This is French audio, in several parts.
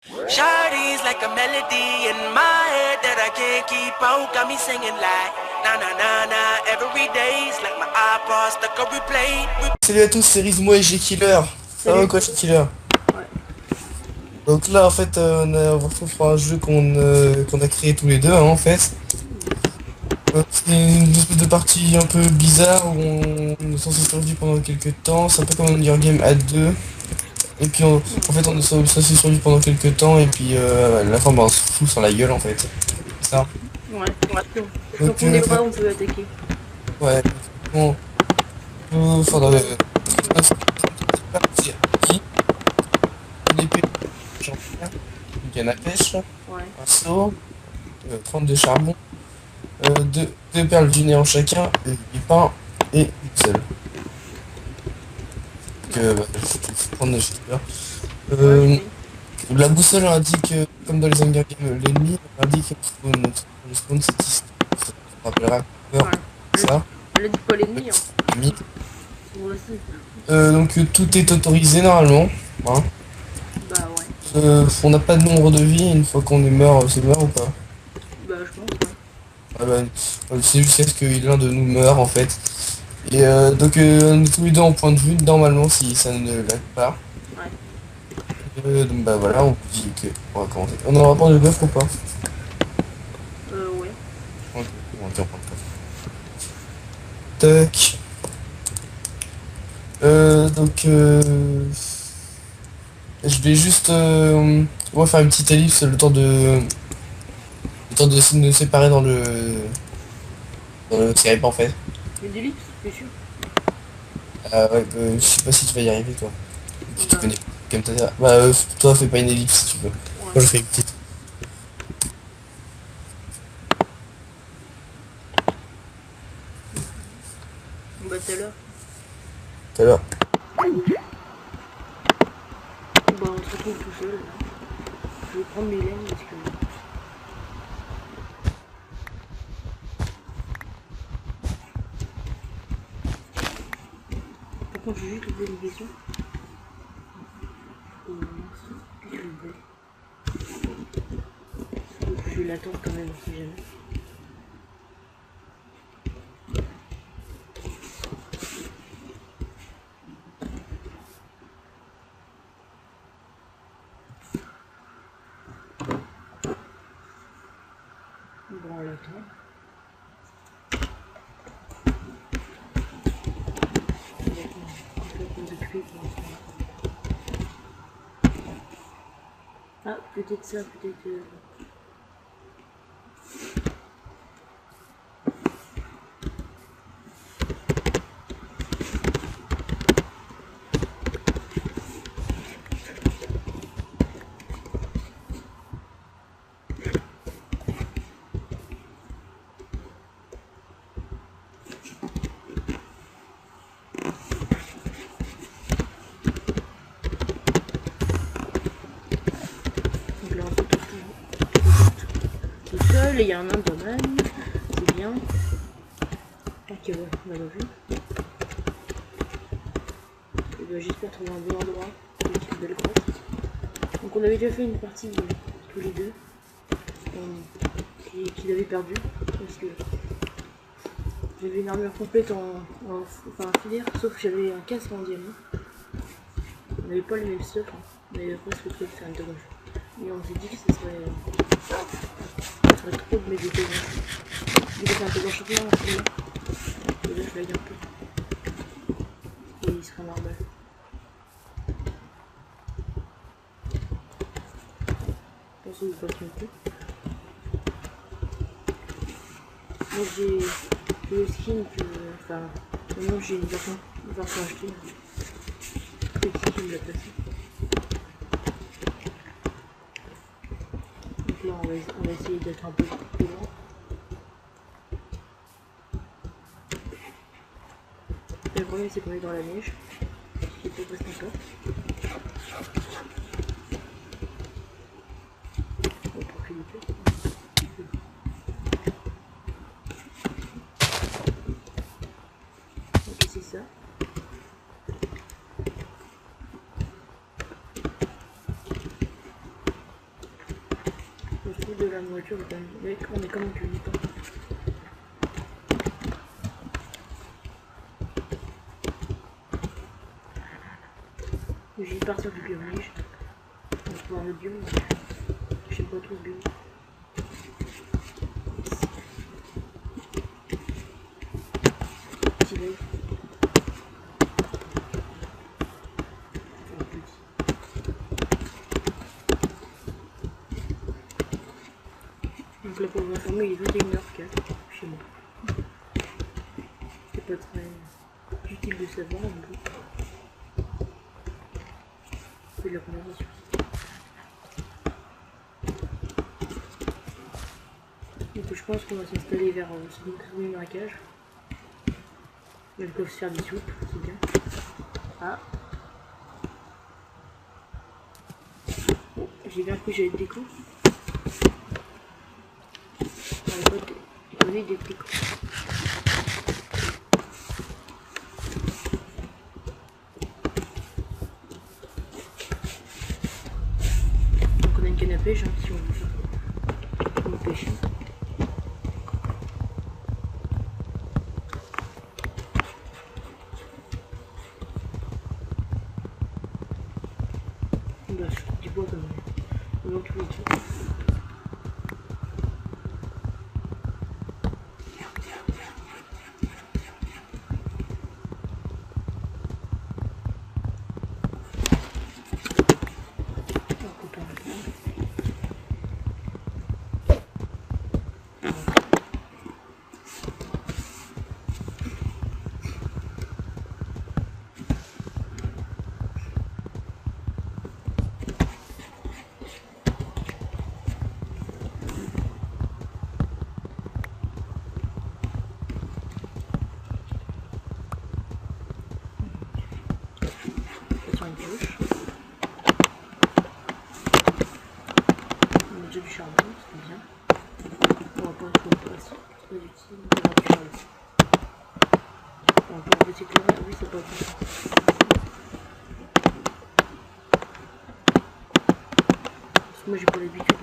Shawty's like a melody in my head that I can't keep out. Got me singing like na na na na. Every day's like my iPod stuck on replay. Salut à tous, c'est Rizmo et G Killer. Ça va Salut. quoi, G Killer? Ouais. Donc là, en fait, on va retrouver pour un jeu qu'on a créé tous les deux, hein, en fait. C'est une espèce de partie un peu bizarre où on est censé survivre pendant quelques temps. C'est un peu comme un Hunger Game à deux. Et puis, en fait, on est censé survivre pendant quelques temps. Et puis, à la fin, bah, on se fout sur la gueule, en fait. C'est ça. Ouais. Donc Donc, on est bras, on peut attaquer. ouais. Bon, enfin, c'est une épée, j'en fais, une canne à pêche, Ouais. un seau, 30 de charbon, deux perles du néant chacun, du pain et une seule. Donc, faut prendre le shooter. Ouais, La boussole indique, comme dans les Hunger Games, l'ennemi indique le spawn c'est ici. Ça me rappellera Cooper, ouais. ça. Elle a dit pas l'ennemi, hein. Ennemi. Moi aussi. Donc tout est autorisé normalement. Hein. Bah ouais. On n'a pas de nombre de vies, une fois qu'on est mort, c'est mort ou pas? Bah je pense, ouais. Ah bah, c'est jusqu'à ce que l'un de nous meure en fait. Et donc on est tous les deux en point de vue, normalement si ça ne lag pas. Ouais. Donc bah voilà, on dit que on va commencer. On a un rapport de bœuf ou pas? Ouais. Ok, on dit on prend le bœuf. Tac. Donc je vais juste on va faire une petite ellipse le temps de nous séparer dans le Skype en fait. Une ellipse, c'est sûr. Ouais, je sais pas si tu vas y arriver toi. Si tu Bah, connais comme ça. Bah toi fais pas une ellipse si tu veux. Moi je ouais. fais une petite. Bah tout à l'heure. Tout à l'heure. Bah on se retrouve tout seul. Je vais prendre mes laines parce que... Par contre j'ai juste oublié une question. Qu'est-ce que je voulais? Je vais l'attendre quand même si jamais. Bon, on l'attend. Ah, peut-être ça, peut-être... Donc là, on se retrouve tout seul et il y a un endomane. C'est bien. Ok, ouais, on l'a vu. Et ben, j'espère trouver un bon endroit pour une petite belle grotte. Donc on avait déjà fait une partie tous les deux. Qu'il avait perdu. Parce que j'avais une armure complète en filaire, sauf que j'avais un casque en diamant. On n'avait pas le même stuff, hein. Mais après c'est le faire un dommage. Et on s'est dit que ça serait trop de méditer. Il va faire un peu d'enchantement en ce moment. Et là je lag un peu. Et il sera normal. Je pense qu'il passe non plus. Moi j'ai le skin que... Enfin, maintenant j'ai une version achetée. C'est qui me l'a placé. Donc là on va essayer d'être un peu plus lent. Le problème c'est qu'on est dans la neige. Qui est pas presque encore. On va profiter. Ok, c'est ça. la nourriture, mais on est comme on cueillit pas. J'ai une partir du bio riche. On va pouvoir le bio, mais j'aime pas trop le bio. Petit lait. Donc là pour vous informer, il est 21h04 chez moi. C'est pas très utile de savoir en plus. On fait de la conversation. Donc je pense qu'on va s'installer vers ce marécage. Ils peuvent se faire des soupes, c'est bien. Ah. Bon, j'ai bien cru que j'allais être déco. Donner des petits coups. Donc on a une canne à pêche hein, si on veut faire. On pêche. Bah, je trouve du bois comme dans tous les trucs. On a déjà du charbon, c'est bien. On va pas trop passer, c'est pas utile, on va du charbon. On peut recycler, oui c'est pas utile. Parce que moi j'ai pas l'habitude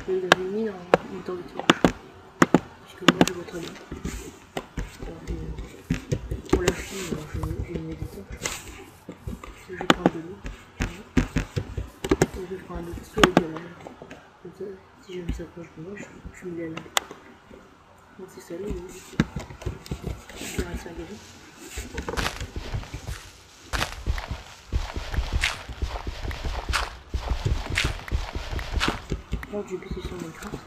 de laver une mine en temps de tirage. Parce que moi je vois très bien. Pour la fille, je vais mettre des torches. Je vais prendre de l'eau. Je vais prendre un autre sous le galage. Comme ça, si jamais ça approche de moi, je me lève. Donc c'est salé, mais je vais rester à galer. Alors j'ai baissé sur Minecraft.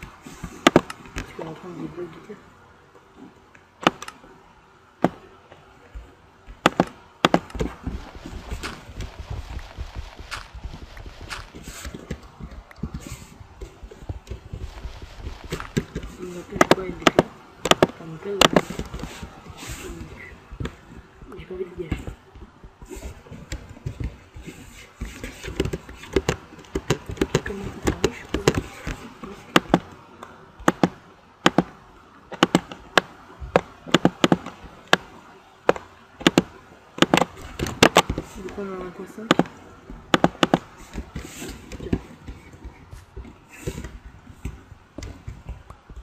Parce qu'on est en train de débloquer de terre. Il m'appelle quoi une déclare. Ça me plaît j'ai pas envie de le gâcher. Comment ça s'arrive, je peux donc on a un point 5.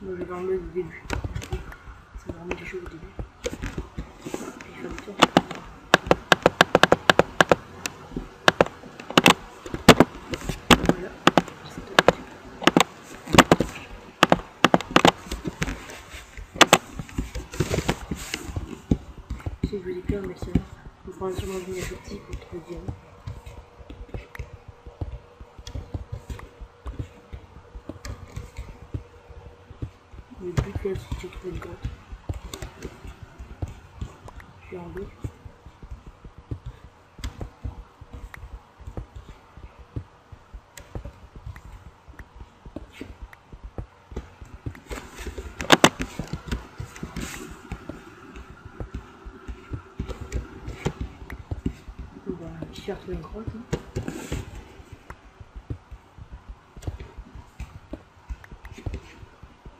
Moi je vais enlever le début. Ça m'a remis des choses au début. Puis faire le tour. Voilà. Si je vous dis plein, mais ça, on fera sûrement une assortie pour trouver le diamant. Le but là, c'est de trouver une grotte. Je suis en bleu. On va faire trouver une grotte. Hein.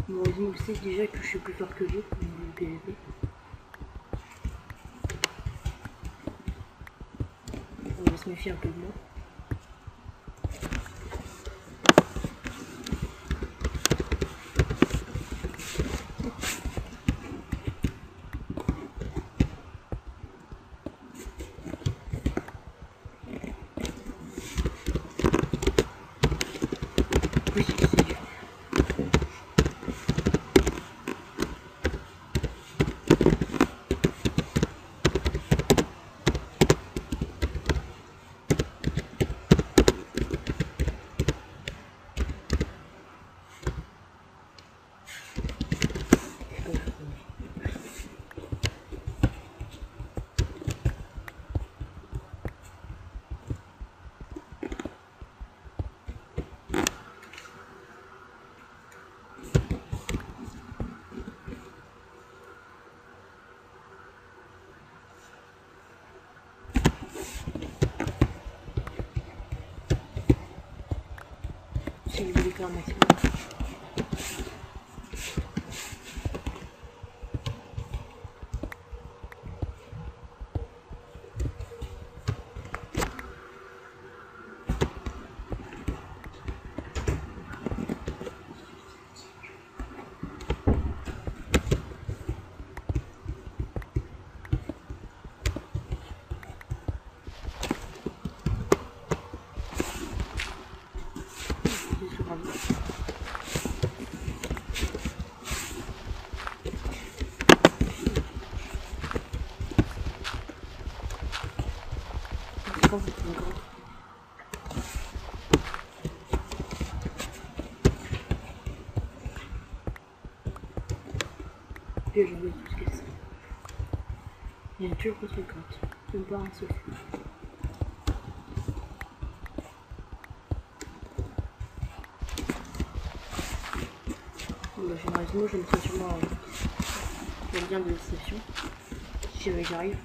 Bon, vous savez déjà que je suis plus fort que lui au niveau du PVP. On va se méfier un peu de moi. si vous voulez faire un maximum. Puis j'ai oublié tout ce qu'elle sait. Il y a toujours pas de fréquente. Même pas un seul. Bon, bah, généralement, je me ferai sûrement le lien de destination. Si jamais j'arrive.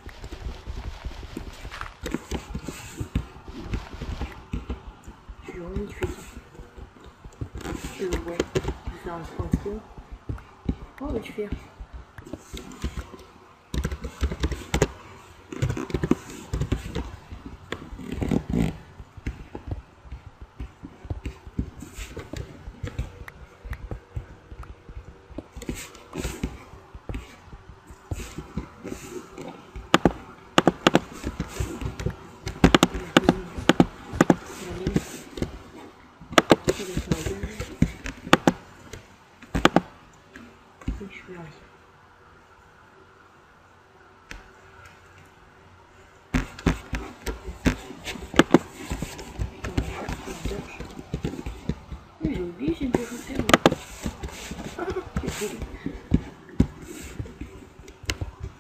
Je suis vraiment difficile. Je vais faire un tour. Oh, bah tu fais. J'ai oublié, j'ai déjà fait.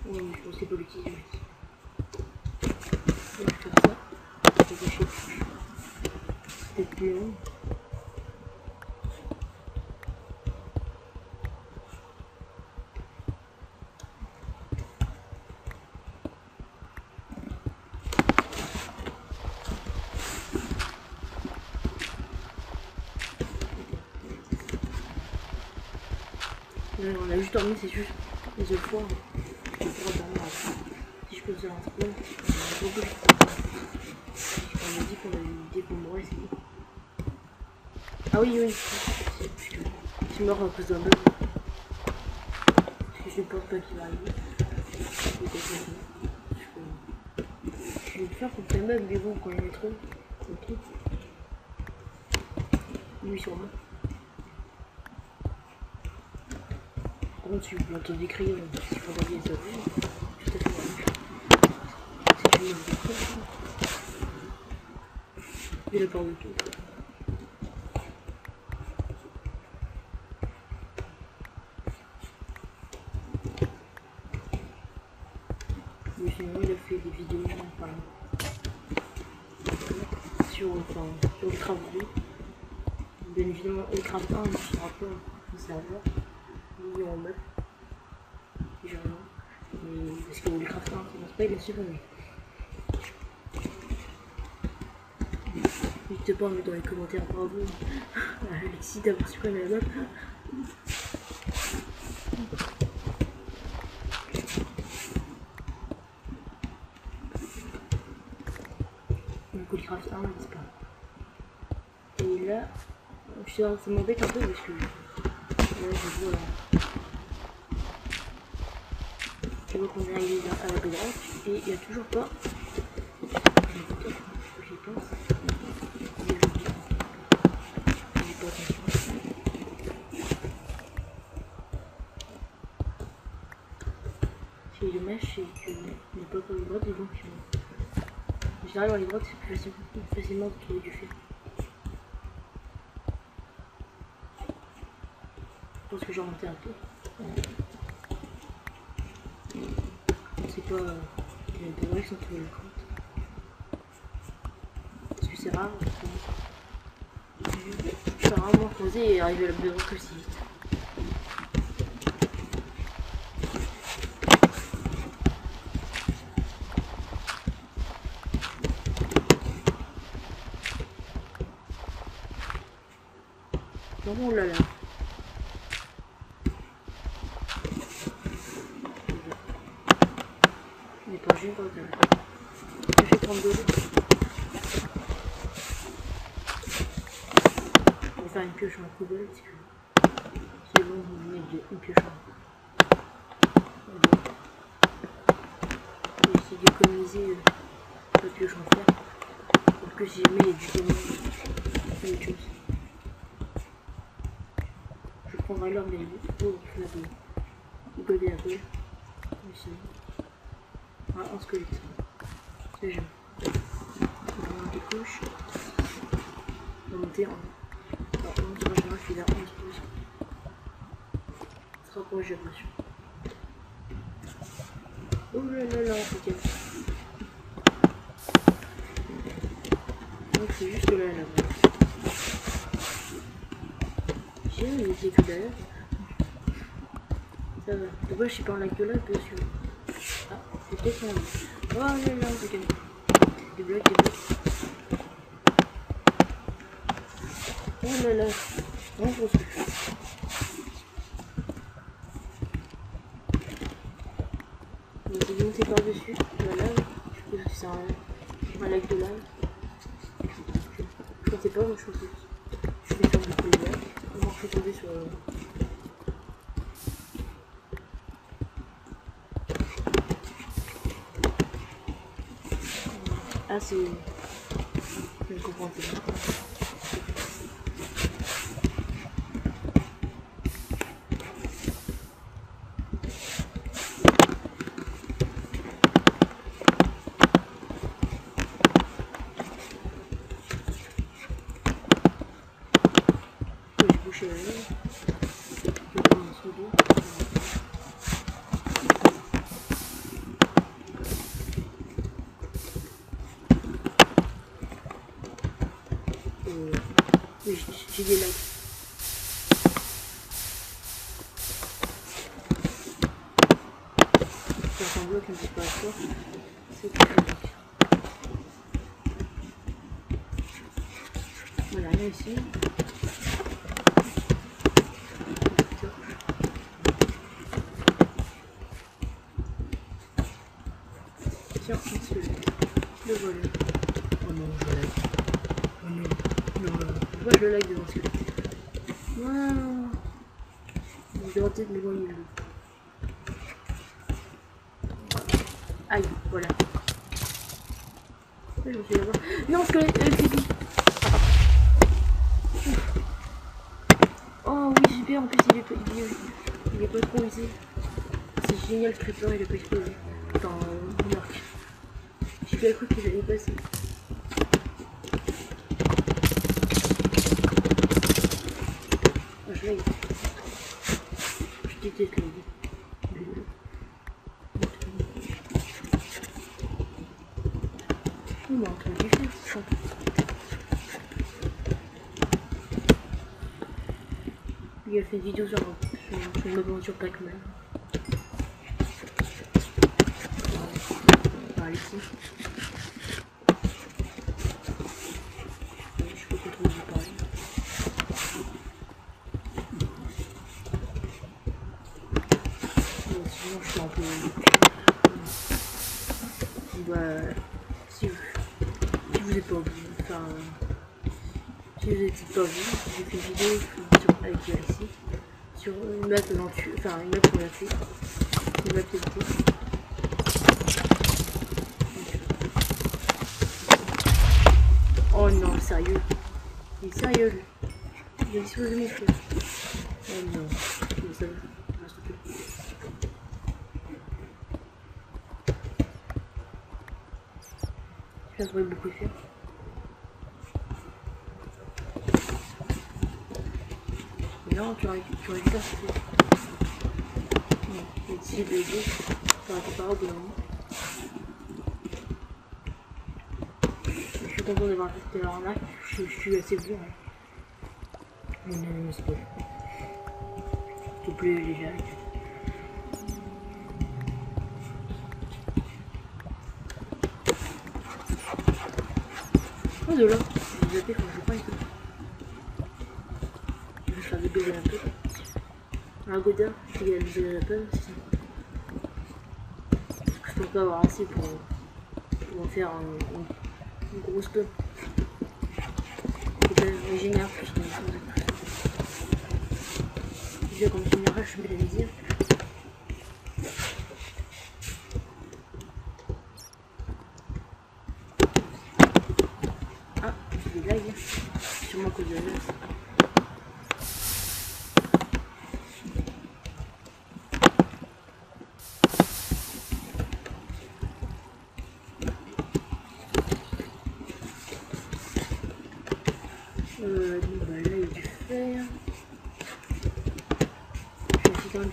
Oui, je sais pas l'utiliser. Je vais faire ça. Je vais gâcher. Peut-être plus long. On a juste dormi, c'est juste les autres fois. Je vais pouvoir dormir après. Si je peux faire un spawn, beaucoup de choses. On m'a dit qu'on avait une idée pour moi, c'est bon. Ah oui, oui. Parce que je suis mort à cause d'un bug. Parce que je ne pense pas qu'il va arriver. Je vais le faire contre un bug, mais bon, quand il y en a trop, c'est un truc. Oui, sûrement. Par contre, si vous l'entendez crier, il faut envoyer les avis. Tout à fait vrai. C'est une chose. Il a peur de tout. Mais sinon, il a fait des vidéos sur Minecraft 2. Bien évidemment, Minecraft 1 ne sera pas un serveur. Ni en mode. Généralement. Mais parce que Minecraft 1, ça passe pas, il est supprimé. N'hésitez pas à mettre dans les commentaires bravo à Alexis d'avoir supprimé la map. Donc Minecraft 1, c'est pas. Et là, ça m'embête un peu parce que là je vois je vois qu'on est arrivé à la bedrock et il n'y a toujours pas. J'y pense. Ce qui est dommage, c'est qu'il n'y a pas pour les grottes des gens qui ont. En général, dans les grottes, c'est plus facilement de trouver du fer. Je pense que j'ai remonté un peu. C'est pas. Il y a des bedrock qui sont trouvés les grottes. Parce que c'est rare. Je peux rarement creuser et arriver à la bedrock aussi vite. Non, là là. Il n'est pas juste quand même. J'ai fait 32. Je vais faire une pioche en poubelle parce que c'est bon, vous venez de une pioche en poubelle. J'ai essayé d'économiser la pioche en fer. Parce que si jamais il y a du camion, c'est autre chose. Je prendrai l'orgue des bouts pour faire du godet à peu. Ici. Ah, un squelette. C'est joli. On va des couches. On va monter en. Alors, on monte en général, je suis là 11 pouces. Ça se rapproche, j'ai l'impression. Oh là là là, c'est quel. Donc c'est juste là, là. J'ai les études derrière. Ça va. Pourquoi je suis pas en lac de là, bien sûr. Ah, c'est peut-être mon lit. Oh là là, c'est quel. Des blocs, des blocs. Oh là là. Non, je pense que. On va monter par-dessus la lave. Je pense que c'est un lac de lave. Je pensais pas, moi je pensais. Je vais faire beaucoup de lacs. On va retomber sur. Ah, c'est. Je comprends pas. Je bouche la lave. Je prends un seau. Oui, j'ai des lacs. C'est un bloc qui me dit pas à quoi. C'est tout lac. Voilà, là ici. Tiens, un squelette. Le voilà. Oh non, je lag. Oh non. Non, pourquoi je lag devant ce squelette? Waouh. Je vais peut-être m'éloigner de lui. Aïe, voilà. Je me suis là-bas. Non, squelette, pipi. Oh oui, super, en plus il est pas trop usé. C'est génial, le creeper, il a pas explosé. Enfin, remarque. J'ai bien cru qu'il allait passer. Oh, je l'ai. Je déteste le lit. On est en train de faire ça. Il a fait une vidéo sur une aventure Pac-Man. Voilà, ici. Je peux pas trop vous parler. Sinon, je suis un peu. Bah, si vous êtes pas vu, enfin. Si vous êtes pas vu, j'ai fait une vidéo avec Alexis sur une map l'aventure, enfin une map pour la tuer, une map TNT. Oh non, sérieux? Il est sérieux lui? Il a explosé mon feu. Oh non, mais ça va, s'il te plaît. Ça devrait beaucoup faire. Non, tu aurais dû faire ça. Non, j'ai essayé de l'aider. Ça aurait été pas au bout d'un moment. Je suis content d'avoir fait leur arnaque. Je suis assez bon. Hein. Non, c'est pas. S'il te plaît, les gens. Oh, de là. J'ai zappé quand je pas été. je l'avais baisé un peu. Un Godin, il a baisé la peine. Je peux pas avoir assez pour en faire une grosse peau. C'est originaire plus que déjà comme général, je mets la lisière. Ah, c'est des blagues. Sûrement à cause de la glace. Donc bah, là il y a du fer. Je vais essayer quand même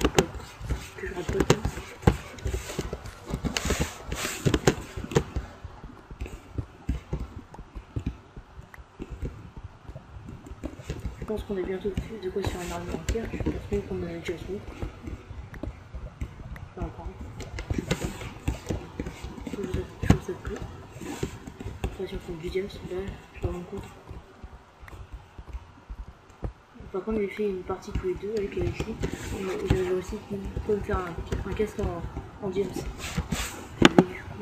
que je rate pas tout. Je pense qu'on est bientôt de quoi sur une arme entière. Je pense qu'on en a déjà fait. Enfin, encore. Je sais pas. Je trouve ça plus. Enfin, si on fait une deuxième, c'est là, je me rends compte. Par contre, j'ai fait une partie tous les deux avec Alexis. J'avais aussi me faire un casque en James.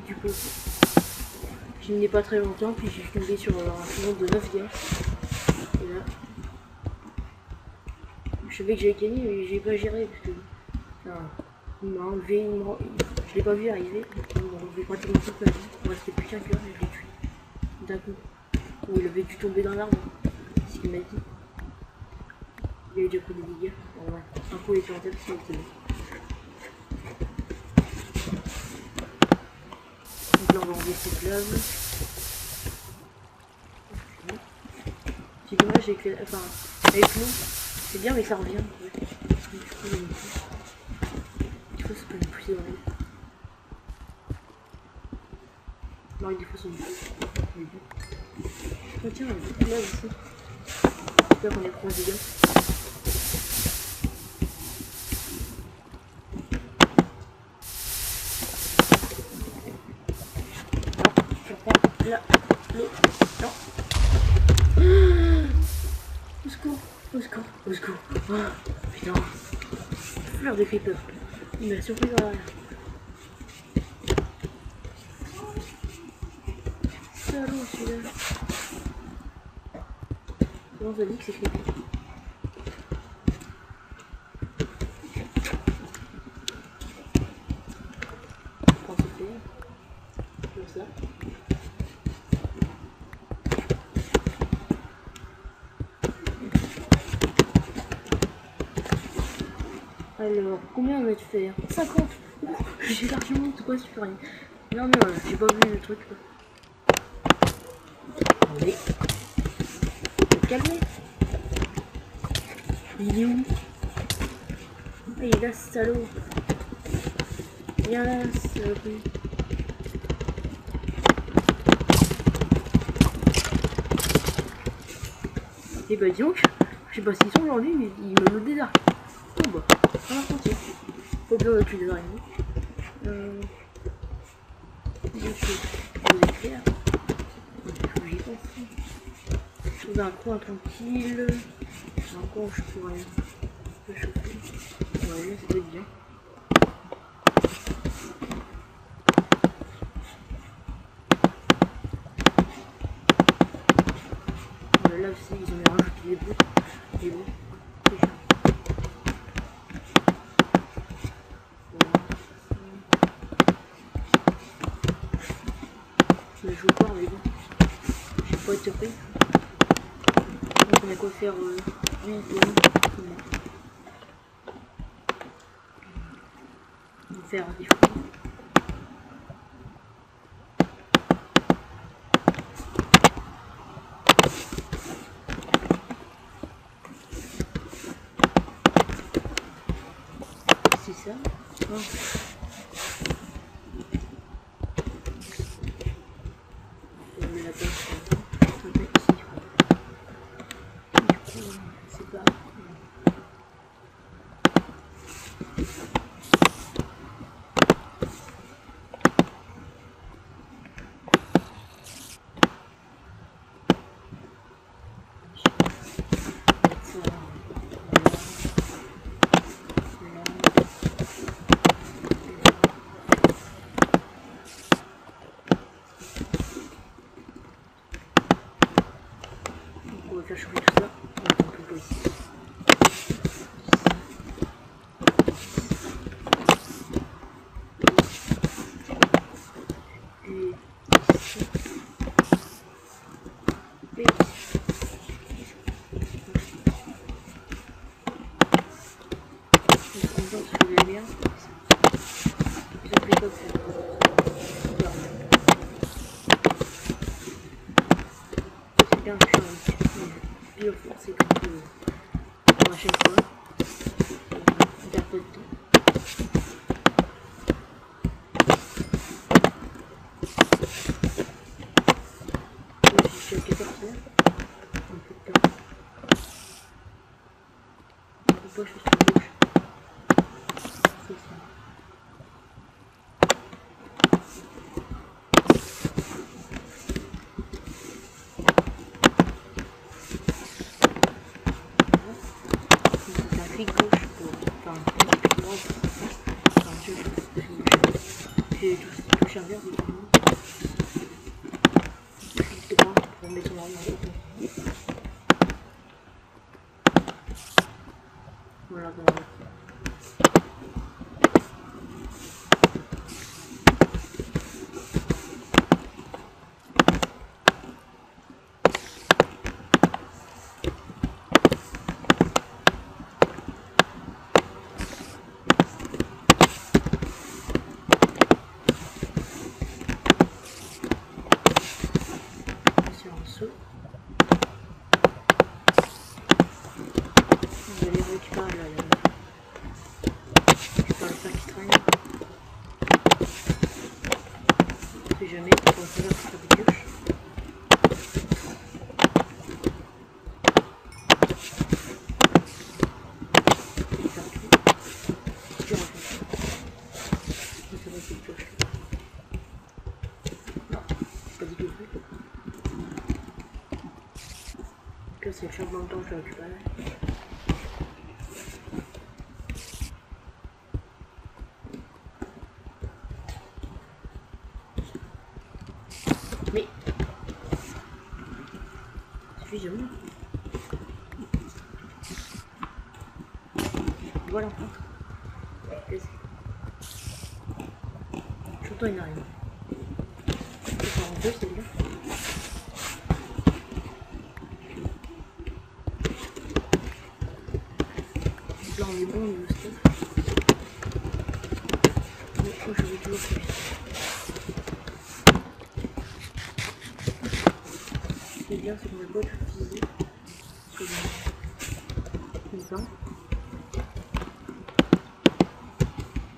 Du coup, je n'ai pas très longtemps, puis j'ai tombé sur un film de 9 games. Et là, je savais que j'avais gagné, mais j'ai pas géré parce que il m'a enlevé, je l'ai pas vu arriver. Il m'a enlevé pratiquement toute ma vie. Il me restait plus qu'un cœur et je l'ai tué d'un coup. Ou il avait dû tomber dans l'arbre, c'est ce qu'il m'a dit. Il avait déjà pris des dégâts. Bon, ouais. Un coup il était en tête, c'est ok. Donc là on va enlever cette lave. C'est dommage avec l'eau, c'est bien mais ça revient. Ouais. Du coup ça peut me pousser dans l'eau. Non, des fois c'est une pousse. Oh tiens, il y a beaucoup de lave ici. J'espère qu'on est proche des gars. Là, l'eau, non. Au secours, au secours, au secours. Oh, putain. Fleur de creeper. Il m'a surpris dans l'arrière. Salaud celui-là. Comment ça dit que c'est creepy? Je prends ce fer. Comme ça. Alors, combien on a de fer? 50. J'ai largement tout quoi sur rien. Non mais j'ai pas vu le truc. Allez. Faut te calmer. Il est où? Ah, il est là ce salaud. Viens là, saloperie. Et bah dis donc, je sais pas s'ils sont aujourd'hui, mais ils me mettent des arcs. Bon bah, ça va sentir. Faut bien tuer des araignées. Je vais écrire. Il faut que j'y pense. Trouver un coin tranquille. Un coin où je pourrais me chauffer. Ouais, là ça doit être bien. Là aussi, ils ont rajouté des bouts. Et bon, c'est chiant. Je me joue pas, mais bon. J'ai pas été pris. Donc on a quoi faire oui, on va faire des fruits. C'est ça. Oh. On met la pince ici. C'est pas. Bien, je suis un peu forcé comme pour la chaîne fois. On perd pas de temps. Je suis à 14 heures. Un peu de temps. Pourquoi je suis sur la gauche? C'est ça. Clic gauche pour enfin clic droit enfin j'ai touché un verre évidemment. Clic droit pour mettre son ordinateur. Voilà, voilà. On va les récupérer là, récupérer le fer qui traîne. Si jamais, pour faire la faire des pioches. Et faire tout. Puis on va faire ça. Ça va être une pioche. Non, c'est pas du tout fait. Donc là, c'est le fer dans le temps que je vais récupérer. Mais suffisamment. Voilà. Surtout une arène. C'est en deux celle-là. Là on est bon au niveau stuff. Mais je vais toujours plus vite. Ce qui est bien, c'est qu'on va pas tout utiliser. Comme ça.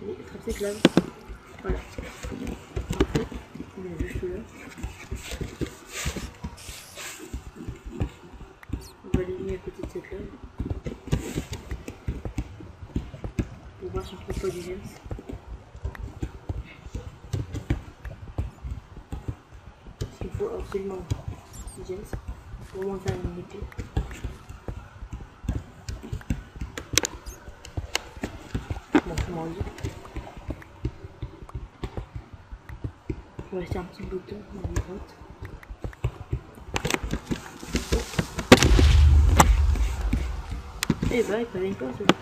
Et attraper cette lave. Voilà. Parfait. On est juste là. On va l'aligner à côté de cette lave. Pour voir si on trouve pas du gels. Il faut absolument du gels pour monter à une épée. Bon, c'est moins vite. Il va rester un petit bouton dans les grottes. Eh bah, il fallait pas celui-là.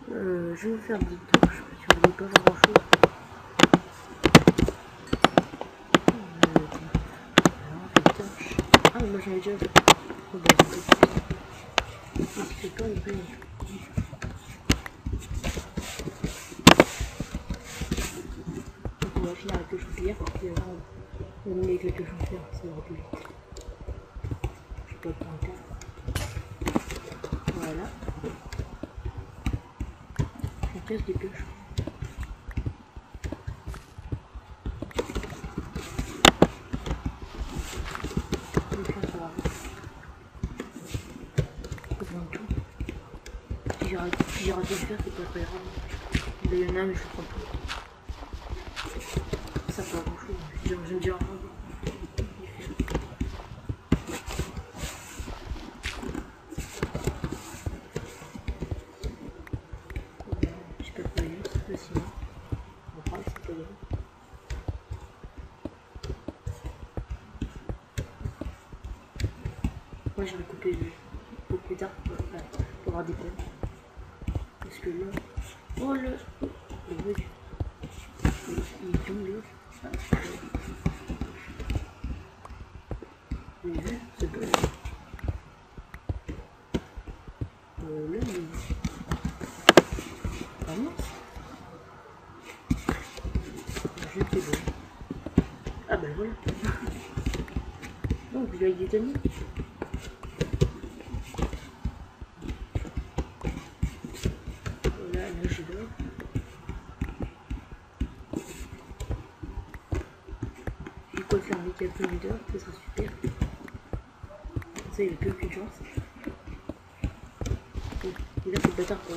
Je vais vous faire une petite touche, si vous voulez pas faire grand chose. Ah, moi j'en ai déjà fait. Oh, bah, c'est pas une peine. Donc on va finir avec le chauffeur, puis là on va mettre avec le chauffeur, ça va plus vite. Je sais pas le temps. Voilà. On casse des pioches. Si j'ai raté le fer, c'est pas très grave. Il y en a, mais je ne crois pas. Ça fait pas grand chose. J'aime bien. J'espère pas bien, le ciment. On va voir si c'est pas bien. Moi, je vais couper beaucoup tard. avoir des peines. Parce que là... Oh là, le bug. Il tombe là. Ah, vous avez vu ce bug? Là, ah mince. Je sais pas. Ah ben voilà. Donc, je vais détonner. Voilà, là je dors. J'ai quoi faire avec quelques leaders, ça sera super. Ça, il n'y a plus aucune chance. Et là, c'est le bâtard quoi.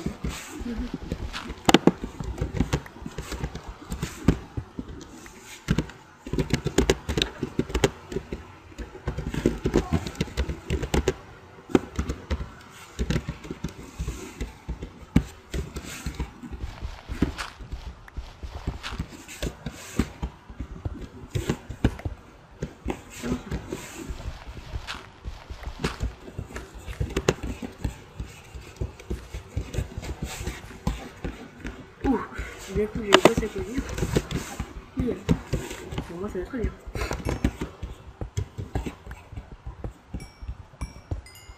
Du coup, j'ai pas ça que dire. Oui, pour moi, ça va très bien.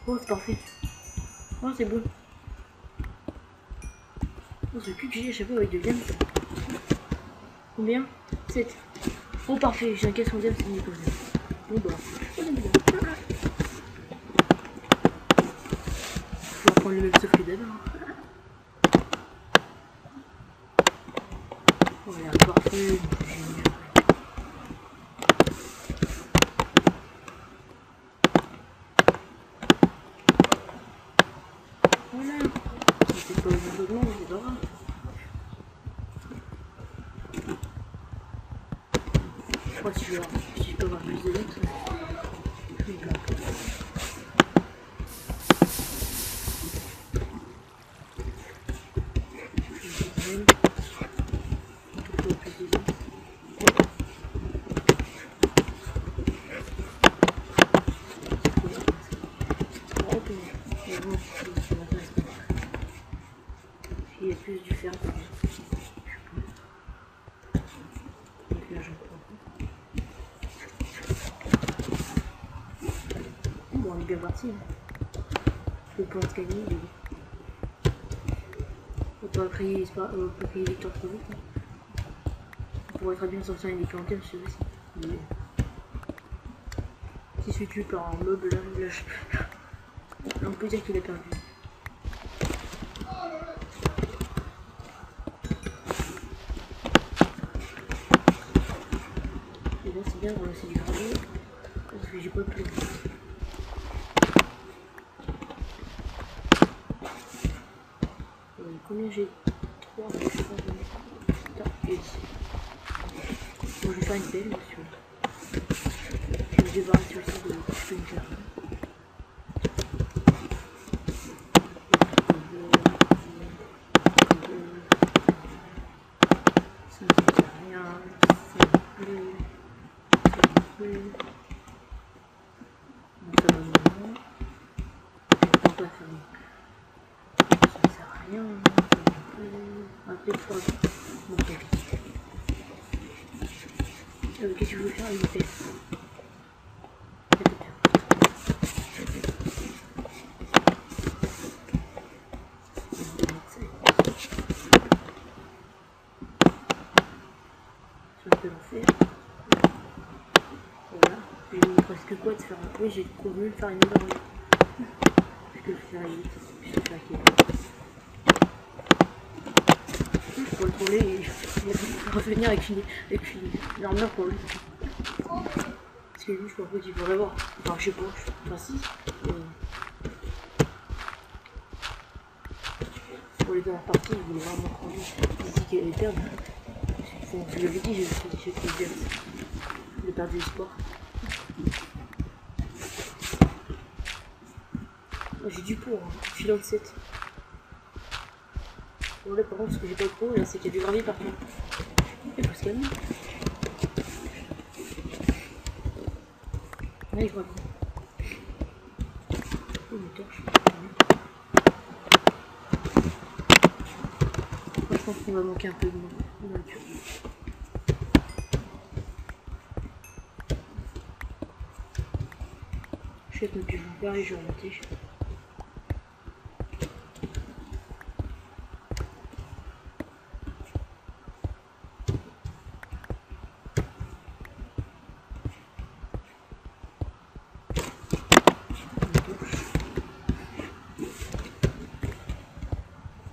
Oh, c'est parfait. Oh, c'est bon. Oh, c'est plus que j'ai à chaque fois avec de viande. Combien 7. Oh, parfait. J'ai un 400e, c'est nickel. Bon, bah, on est bien. Je vais prendre le même sauf que d'abord. Oh, il est parfait. Génial. Voilà. C'est pas un peu de monde, c'est pas grave. Je crois que si je peux avoir plus de lettres, je vais pas. Il y a plus du fer. Donc là, j'en prends. Bon, on est bien parti. Le point de gagner, il est... On peut pas crier victoire trop vite. On pourrait très bien sortir une décantée sur celui-ci. Mais... si c'est tué par un mob, là, on peut dire qu'il a perdu. Et là, c'est bien de ramasser du gravier, parce que j'ai pas plus. Combien j'ai 3, je sais pas. Putain, et 10. Bon, je vais faire une belle, monsieur. Je vais me débarrasser aussi de ce que faire. Ça ne sert à rien, ça me plaît. Donc ça va vraiment. Je ne peux pas faire. Ça ne sert à rien. Après, faut... bon, ok. Qu'est-ce que je veux faire avec les tests? Ça peut en faire. Voilà. Et il me reste quoi de faire un peu? J'ai quand même faire une nouvelle. Je peux le faire vite. Je peux le faire qui je peux le troller et revenir avec une armure pour lui. Parce que lui, je pense pas qu'il pourrait voir. Enfin, je sais pas. Enfin, si. Pour les dernières parties, il voulait vraiment prendre. Il dit qu'il allait perdre. Je lui avais dit, j'ai fait le perdu l'espoir. J'ai du pot, hein. Je suis dans le 7. Bon, là, par contre, ce que j'ai pas de pot, là, c'est qu'il y a du gravier partout. Il faut se calmer. Là, il faut attendre. Oh, une torche. je pense qu'on va manquer un peu de nourriture. Je sais que je vais faire et je vais remonter.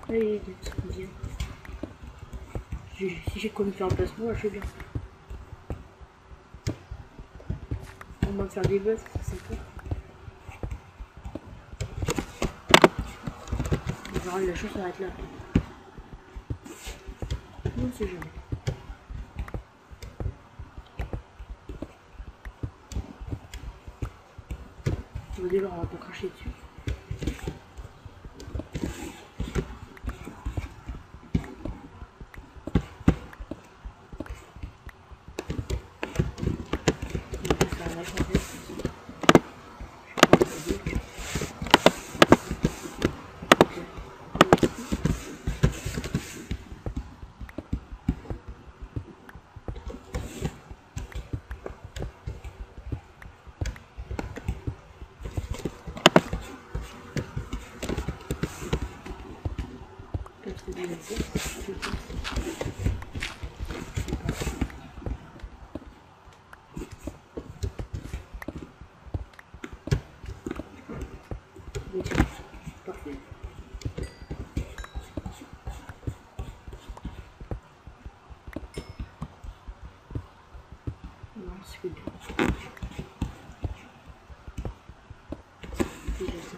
Allez, des trucs bien. Si j'ai comme faire un placement, là, je fais bien. On va faire des buzz, c'est sympa. J'aurai la chance d'arrêter là. Non, on sait jamais. Au départ, on va pas cracher dessus. Parfait. Non, c'est bien. Déjà ça.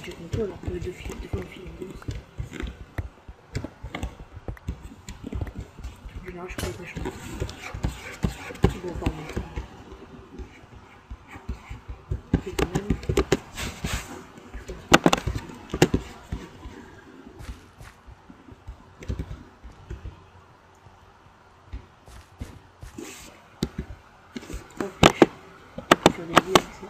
J'ai compté alors que les deux filles, on file en douce. Je l'arrache pas les méchants. Bon, pardon. C'est quand même. Trois flèches sur les vies avec ça.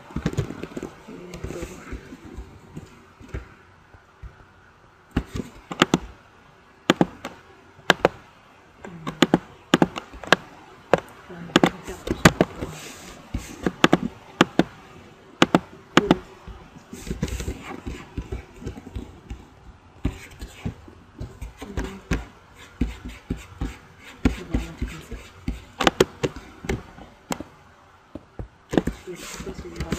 Je sais pas si je vais avoir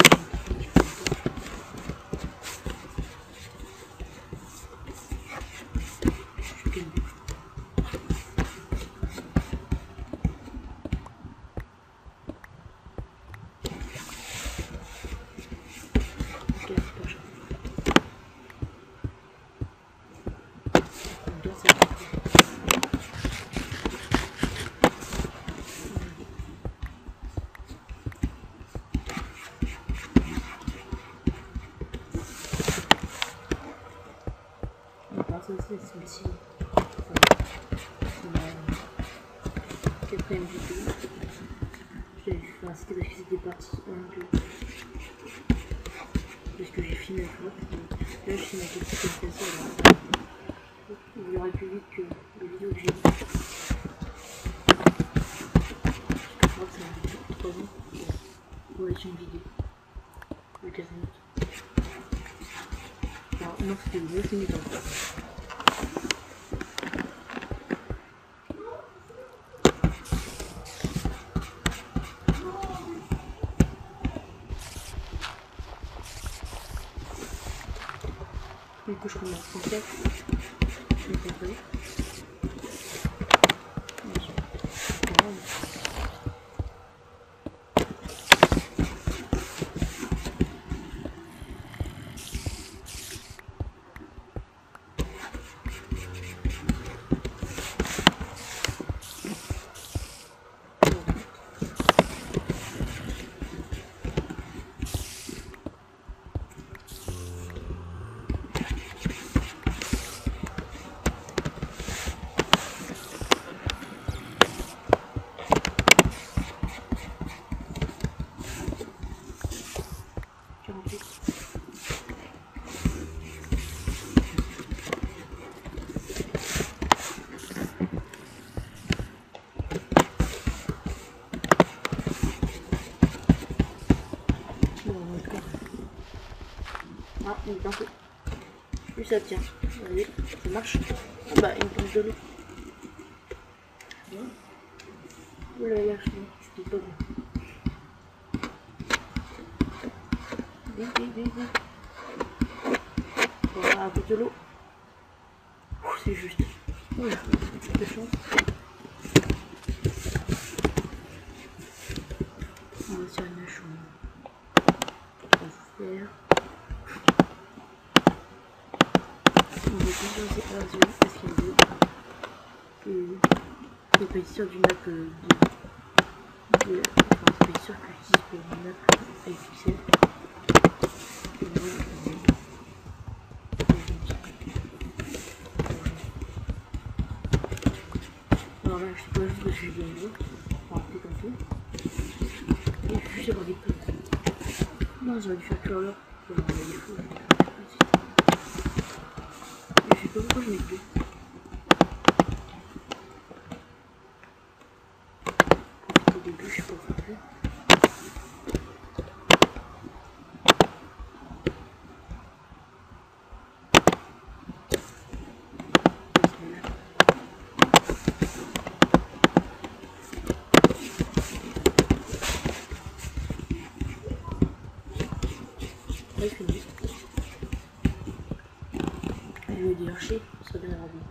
c'est celle-ci. Quatrième vidéo. J'avais fait c'était parce que c'était parti 1, 2. Parce que j'ai filmé la fois. Là je filme un peu plus comme ça. Il y aurait plus vite que les vidéos que j'ai vues. Je crois que c'est un vidéo de 3 ans. Ouais, c'est une vidéo. De 15 minutes. Alors, non, c'était 9 minutes encore. Du coup, je commence en 4. Je vais préparer. d'un coup. Plus ça tient. Allez, ça marche. Bah, une planche de l'eau. Oh là là, je dis pas bon. Vite. Voilà, un peu de l'eau. C'est juste. Voilà, de chance. On va tirer une hache. On va faire. On va toujours séparer parce qu'il y a deux. C'est pas sûr d'une map enfin, c'est pas sûr que j'utilise pour une map avec pixel. Alors là, je sais pas juste parce que j'ai bien joué. Enfin, peut-être un peu. Et je sais pas des peu. Non, j'aurais dû faire curler pour avoir des défauts. Mais je sais pas pourquoi je mets deux. Au début, je sais pas faire plus. Ouais, c'est fini. Je vais dire archer, ça donne un bien.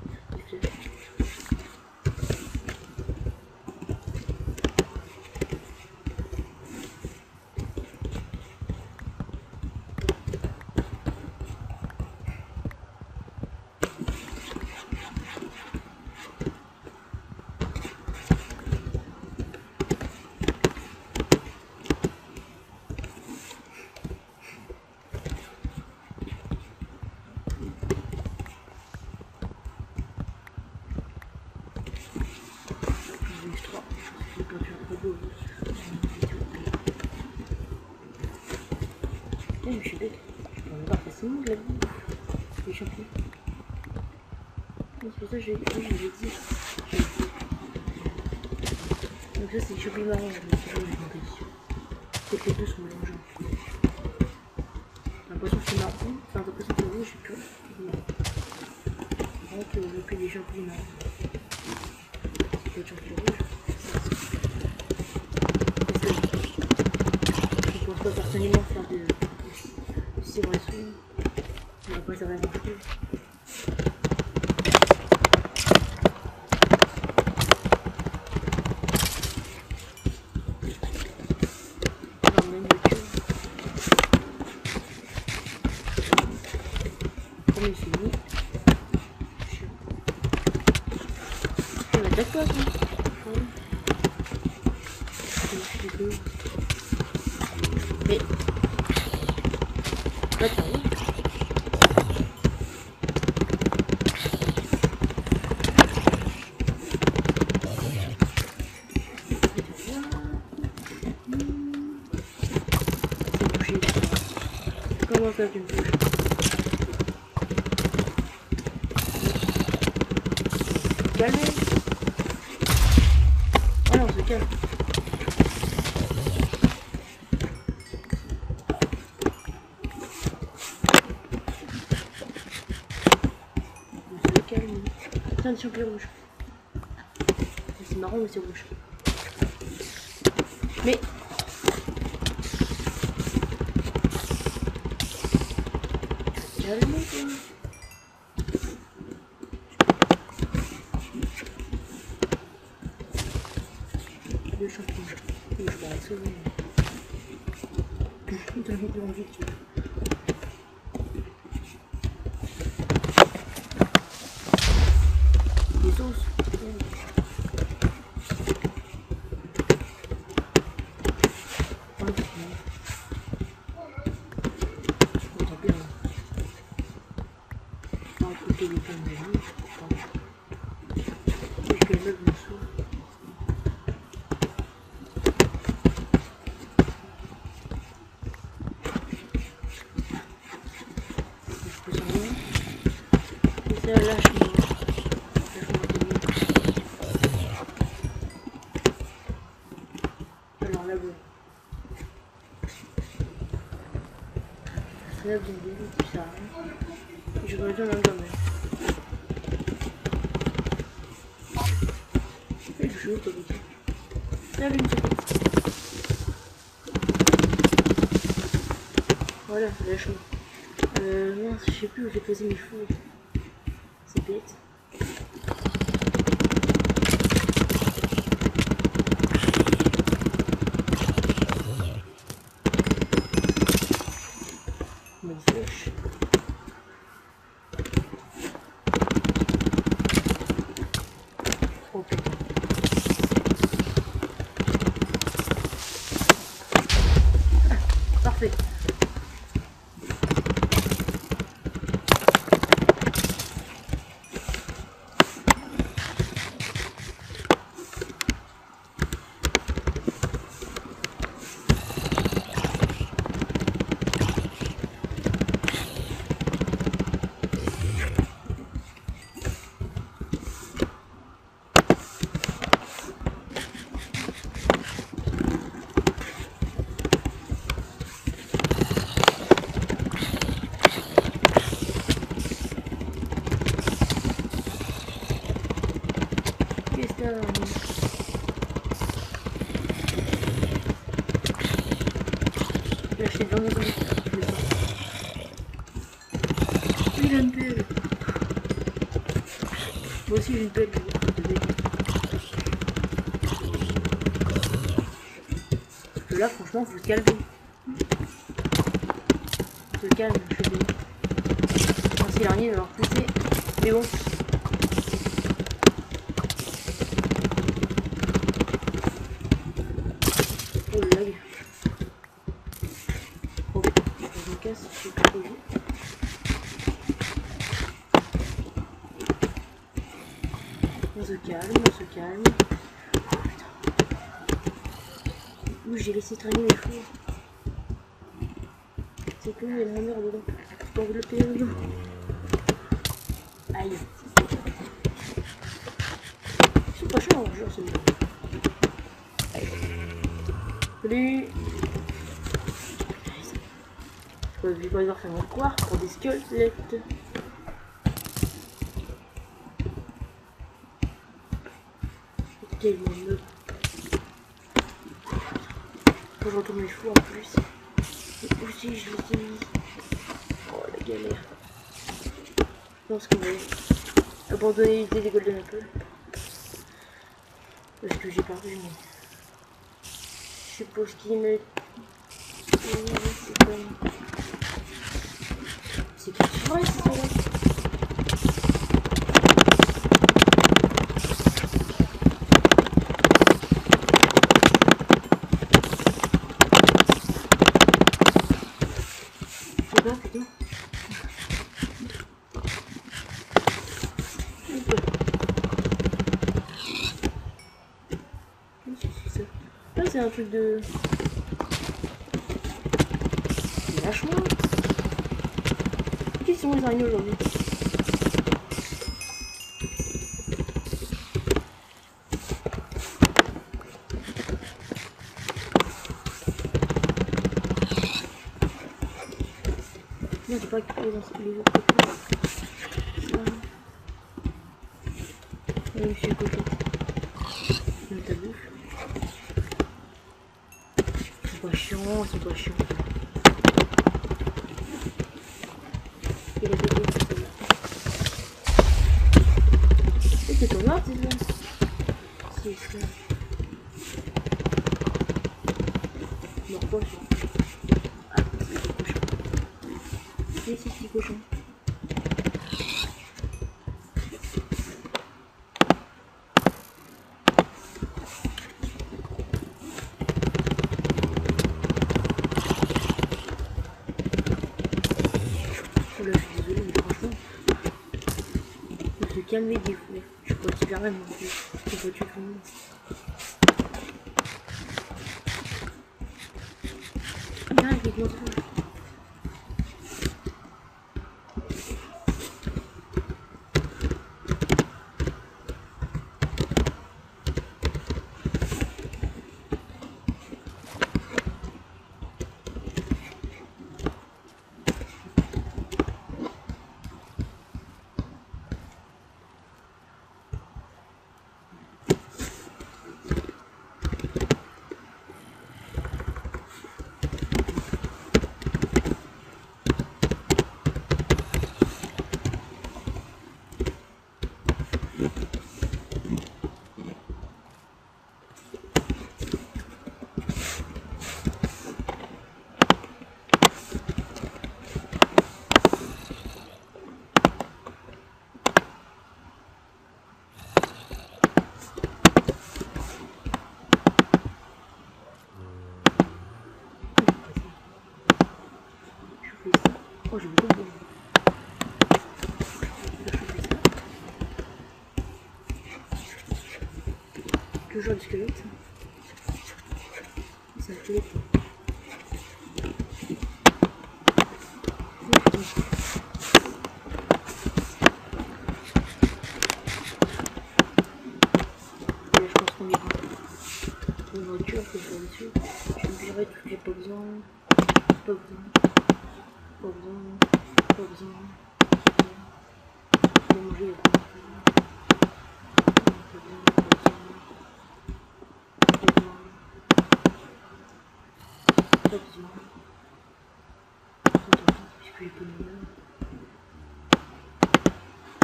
Je suis bête. Je peux pas facilement de la boue. Les champignons. C'est pour ça que je l'ai dit. Donc ça c'est les champignons marrons, je vais monter dessus. C'est que les deux sont mélangeants. J'ai l'impression que c'est marron, enfin j'ai l'impression que c'est rouge, je sais plus. Donc on veut que les champignons marrons. C'est pas de champignons rouges. Je pense pas personnellement faire de cibration. On va pas ça va marcher. Premier fini. On va d'accord. Mais là tu vois. Comment ça tu me bouges? Calme. Oh non, c'est calme. C'est calme. Tiens, des champignons rouges. C'est marron, mais c'est rouge. Mais calme-toi. Deux champignons. Je vais aller sauver. Putain, j'ai plus envie, tu vois. Des os. Les pommes de vie, et je vais mettre mon sou. Je peux s'en aller. Et ça lâche-moi. Lâche-moi de vie. Alors là, bon. Là, bien, ça sert à rien. me donne un gamin. Et je joue au petit. Là, une seconde. Voilà, lâche-moi. Mince, je sais plus où j'ai posé mes fouilles. C'est bête. Mon flèche. Oh putain. Ah, parfait. J'ai acheté dans mon zone. Il a une pelle. Moi aussi j'ai une pelle. Parce que là franchement faut se calmer. Se calme, je suis désolé. Merci l'araignée d'avoir poussé. Mais bon. Oh le lag. Oh, je me casse, je sais pas trop vite. On se calme, on se calme. Oh putain. Où j'ai laissé traîner les fours. C'est que il y a mon mur dedans. Je peux envelopper dedans. Aïe. C'est pas chiant, genre c'est bon. Salut. Je vais pas devoir faire mon couloir pour des squelettes. Tellement mieux. Faut que je retourne mes fours en plus. Et aussi je les ai mis. Oh la galère. Je pense que je vais abandonner l'idée des Golden Apple. Parce que j'ai perdu mon... Je suppose qu'il me... C'est comme... C'est que tu vois, c'est vrai. C'est pas, putain. C'est ça. Là, c'est un truc de... Lâche-moi. Qui sont les araignées aujourd'hui? Non, j'ai pas récupéré dans les autres trucs. Et monsieur Coquette. Dans ta bouche. C'est pas chiant, c'est pas chiant. Et la bébé, c'est ça. Et c'est ton noir, c'est ça? C'est ça. Non, pas ça. Ah, c'est le cochon. C'est ces petits cochons. Oh là, je suis désolée, mais franchement, faut se calmer des fois. Je suis pas super même non plus. C'est pas du tout. Viens avec moi. toujours du squelette. C'est un squelette. Et là, je pense qu'on ira. Une voiture que je vois dessus. Je me dirais que j'ai pas besoin. Pas besoin. Pas besoin. Pas besoin. De manger. Pas besoin. J'ai plus les bonhommes.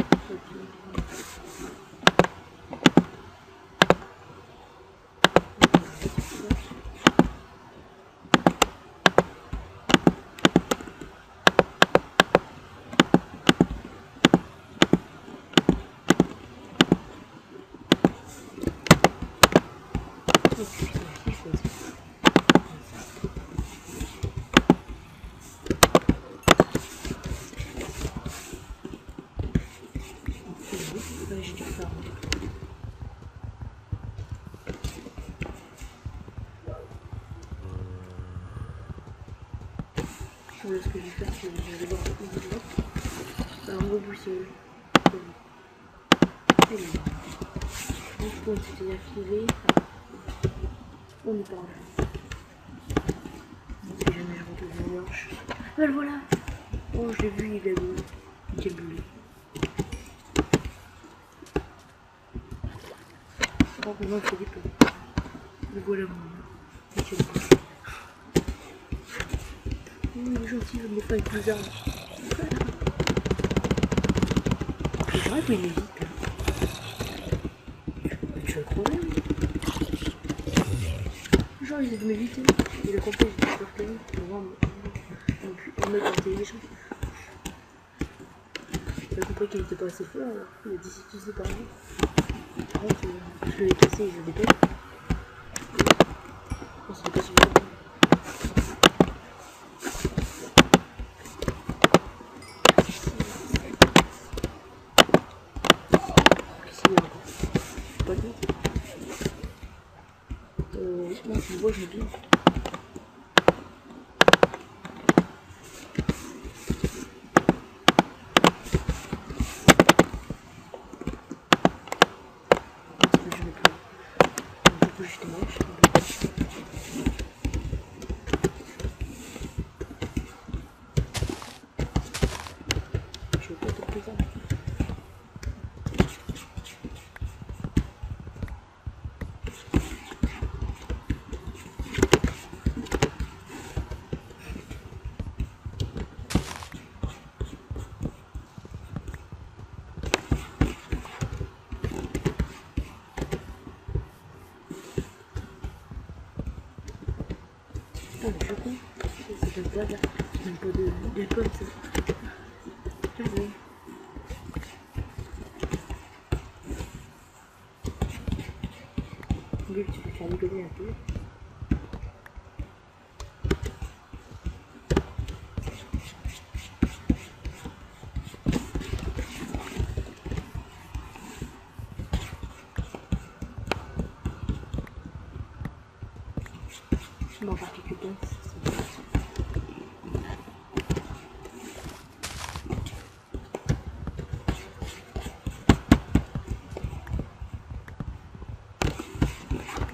Pas besoin. J'ai dû faire. Voilà ce que je vais faire, c'est que je vais voir une vidéo. Alors, on va boussole. Et là. Donc, pour c'était activé. On est par là. Si jamais je retrouve la marche. Ben voilà. Oh, je l'ai vu, il est beau. Il est bleu. Oh, maintenant, il faut des peu. Le voilà, mon. Il est beau. Il est gentil, il me fait avec les armes. C'est vrai qu'il est vite. Tu vas crever, oui. Genre, il est de m'éviter. Il a compris, il est super connu. On met intelligent. Il a compris qu'il était pas assez fort, alors il a décidé de se séparer. Par contre, je l'ai cassé et je l'ai dépêché. On s'est pas suffisant. Non, tu le vois, je me dis. Je mets plus. Du coup, j'étais moche. Je vais pas te plus tard. Oh, je suis con. Ça fait pas là. Même pas de pommes, ça. Ah oui. Lui, tu peux faire rigoler un peu. Bon, en particulier, c'est pas ça.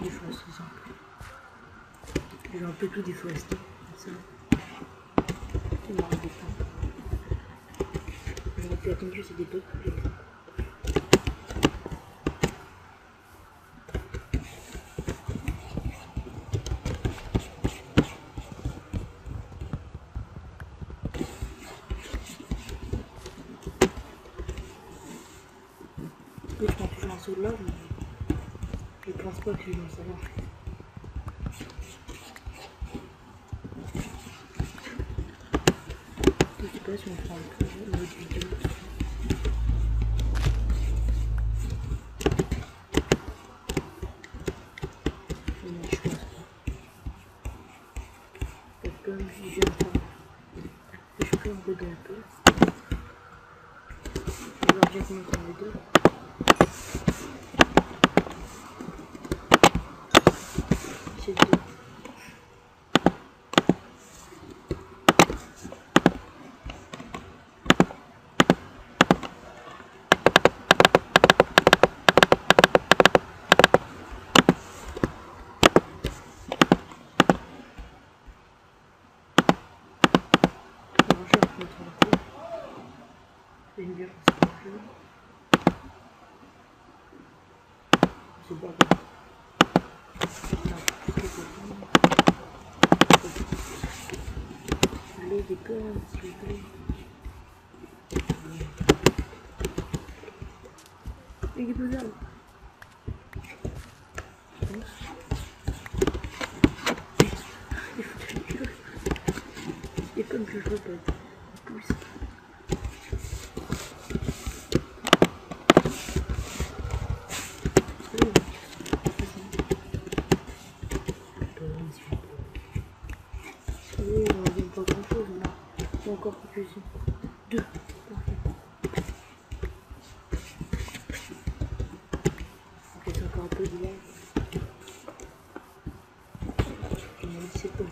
Déforestation. Je vais un peu tout déforester. Comme ça. Il m'arrête des temps. J'aurais pu attendre juste des peuples. Je prends toujours un saut de là, mais je pense pas que je vais ça marche. Je sais pas si on prend une autre vidéo. Non, je pense pas. Comme je j'aime pas. Je peux encoder un peu. Je vais voir déjà comment on veut deux. le bordel. Putain, qu'est-ce que c'est? Allez, des pommes, s'il vous plaît. Il est posable. Les pommes que je veux pas. Pousse. Oui, on n'en pas grand chose là. Encore quelques-unes. 2. Parfait. Ok, c'est encore un peu de lait. On a dit c'est pas.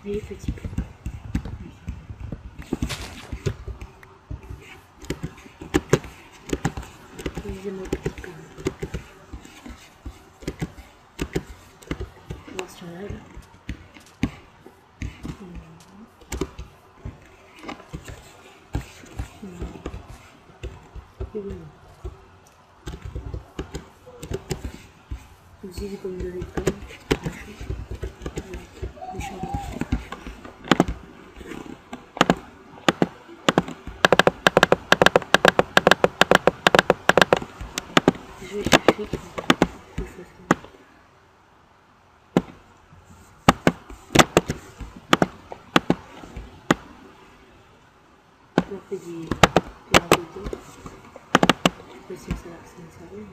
Et petit peu. Deuxième petit peu. On va voir si on arrive. Et oui. Aussi, j'ai pas me donner de pommes. Les champs. Je vais chercher plus facilement. On fait des râteaux. Je sais pas si ça me servait.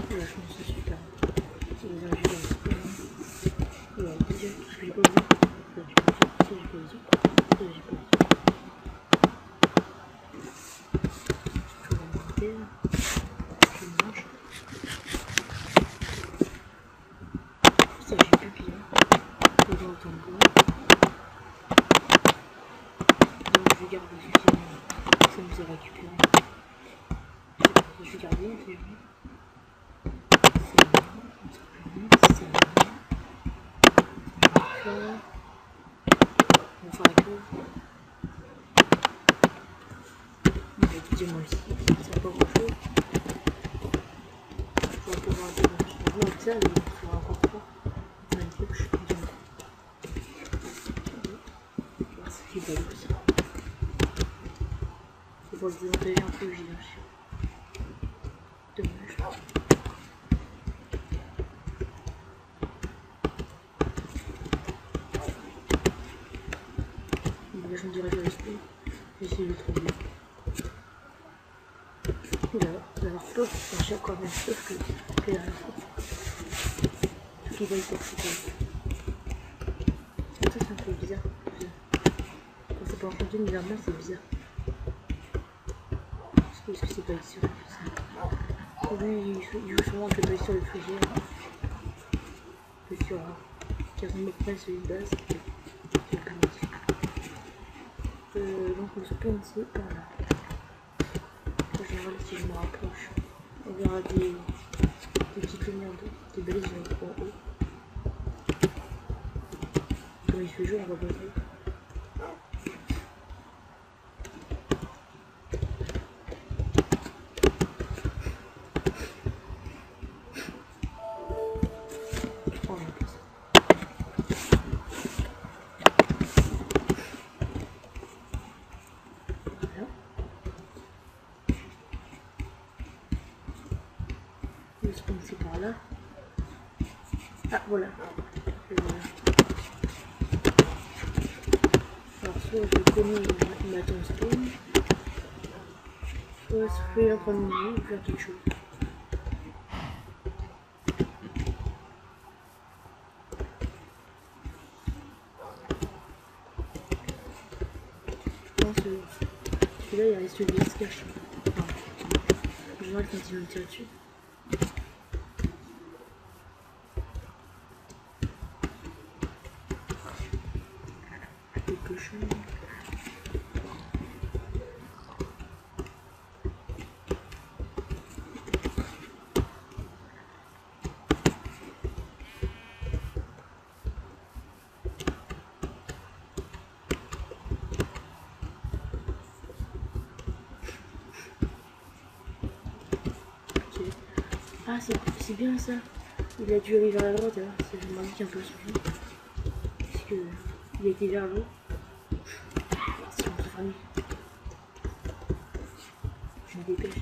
Franchement, c'est super. C'est des ingrédients. Il y a déjà tout ce que j'ai pas besoin. Ça, j'ai pas besoin. Ça, j'ai pas besoin. Ça, j'ai pas besoin. Je vais monter. Je mange. Ça, j'ai plus bien. Je vais entendre quoi. Donc, je garde suffisamment. Ça me faisait récupérer. Je vais garder, c'est vrai. On va faire la queue. On va étudier moi aussi. C'est pas grand chose. On va pouvoir dire que je vais ça, mais il sera encore pas. On a une couche. C'est pas lourd ça. C'est pour le désengager un peu, j'ai bien sûr. Dommage. Là, je me dirais que je vais rester. J'ai essayé de trouver. Oula, d'avoir peur, à chaque fois même peur que la dernière fois. Tout qui va y porter. Ça, c'est un peu bizarre. Quand c'est pas entendu, bizarrement, c'est bizarre. Est-ce que c'est pas ici? Lui, il joue sûrement que pas sur le fusil. Sur quasiment près celui de base. Donc on se tourne ici par là. En général, si je me rapproche, on verra des petites lumières, des balises en haut. Quand il fait jour, on va pas voir. C'est par là. Ah voilà. Alors soit je connais ma tombstone, soit je fais un premier ou faire quelque chose. Je pense que celui-là il reste bien se cache. Enfin, je vois quand il me tire dessus. cochon. Ah, c'est bien ça. Il a dû aller vers la droite, alors ça m'indique un peu son jeu. Parce que il a été vers l'eau. Si on se famille. Je me dépêche.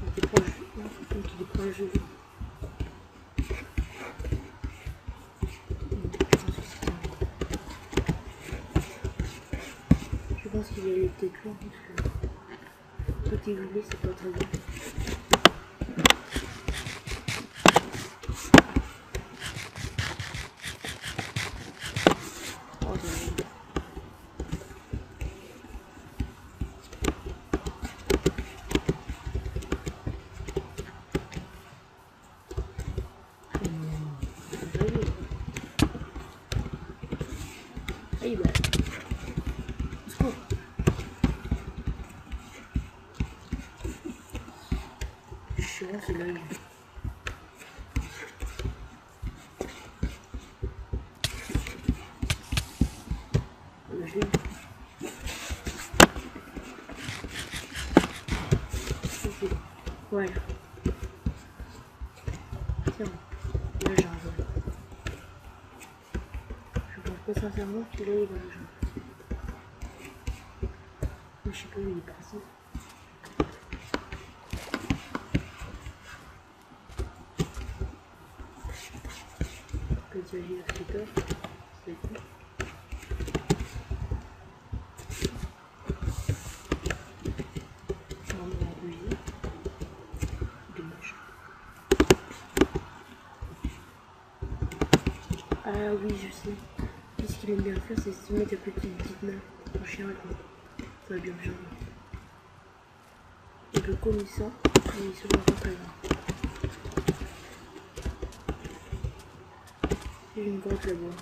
Il était proche. Non, donc il est proche de lui. Je pense qu'il allait peut-être loin parce que côté huilé, c'est pas très bien. Oh, c'est bien. Aïe, bah. Au secours. Je pense que là, je l'ai. Ok. Voilà. C'est bon. Là, j'ai un vol. Je pense pas sincèrement que là, il va le jouer. Mais je sais pas où il est parti. Petit allié à skipper, c'est tout. On va en bouger. Dommage. Ah oui, je sais. Et ce qu'il aime bien faire, c'est se mettre à côté d'une petite main. Un chien, quoi. Ça va bien le genre. Et le comme il sort, il se voit pas très bien. Il y a une grotte là-bas.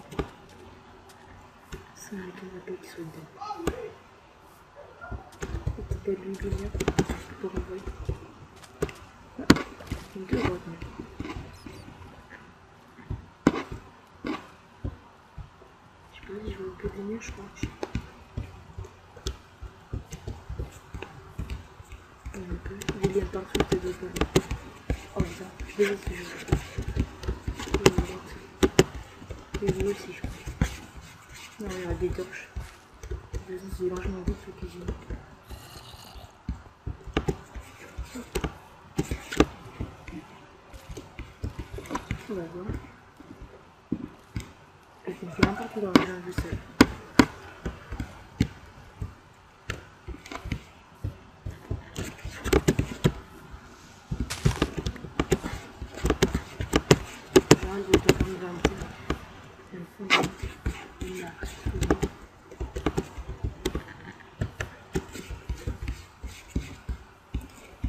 Ça m'étonnerait pas qu'il soit dedans. C'est pas de lui venir pour envoyer. Ah, il y a deux grottes, mais. Je sais pas si je vois un peu venir, je crois. Un peu. Il y a partout, ça doit pas. Oh putain, je délaisse ce jeu. Et vous aussi, je crois. Non, il y aura des torches. De toute façon, c'est vachement vite ce que j'ai. On va voir. Et ça me fait n'importe quoi dans le jeu seul. J'arrête de te faire un peu. C'est le fond de la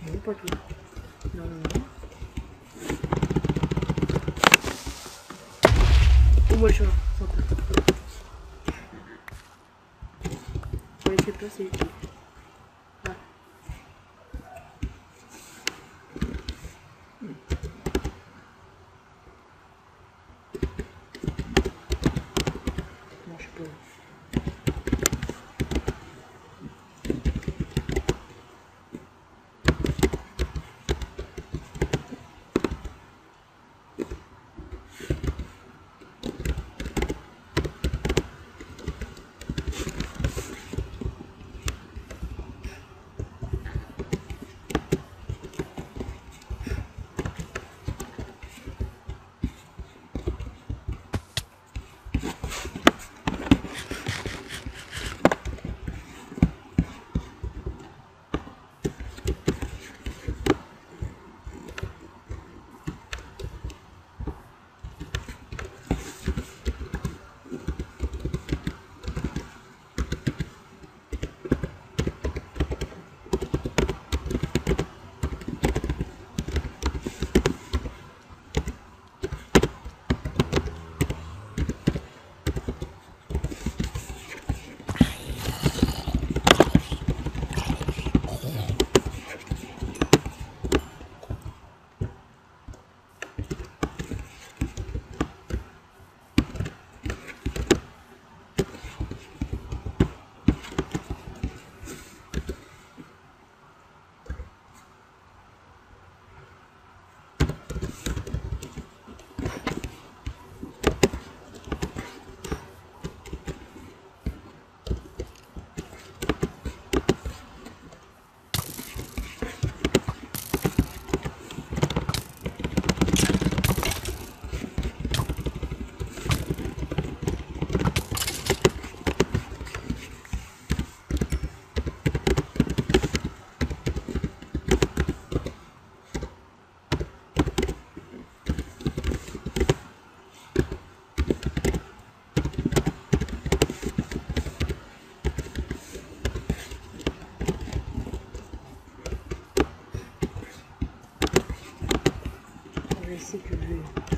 non, pas tout. Non, non, non. Au moins le chemin, sans tout. Pour les triples, c'est utile. Voilà. Non, je peux.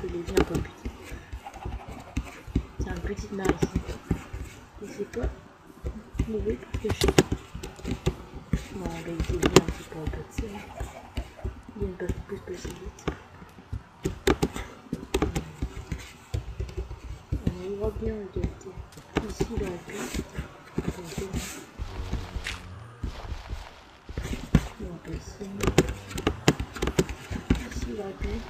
je l'ai vu un peu petit. C'est une petite mare ici. Et c'est pas mauvais pour pêcher. Bon, bah, il s'est bien un petit peu en petit. Il ne peut plus passer vite. On voit bien le gâté. Ici, dans la piste. Attention. On peut ici. Ici, dans la piste.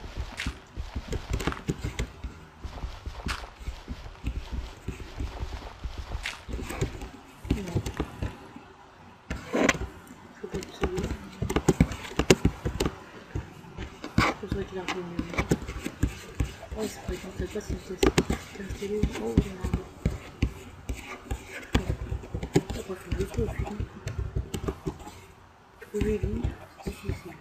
Ouais, c'est vrai qu'on sait pas si c'est installé ou pas. Après, faut le jeter au final. Trouver lui, c'est difficile.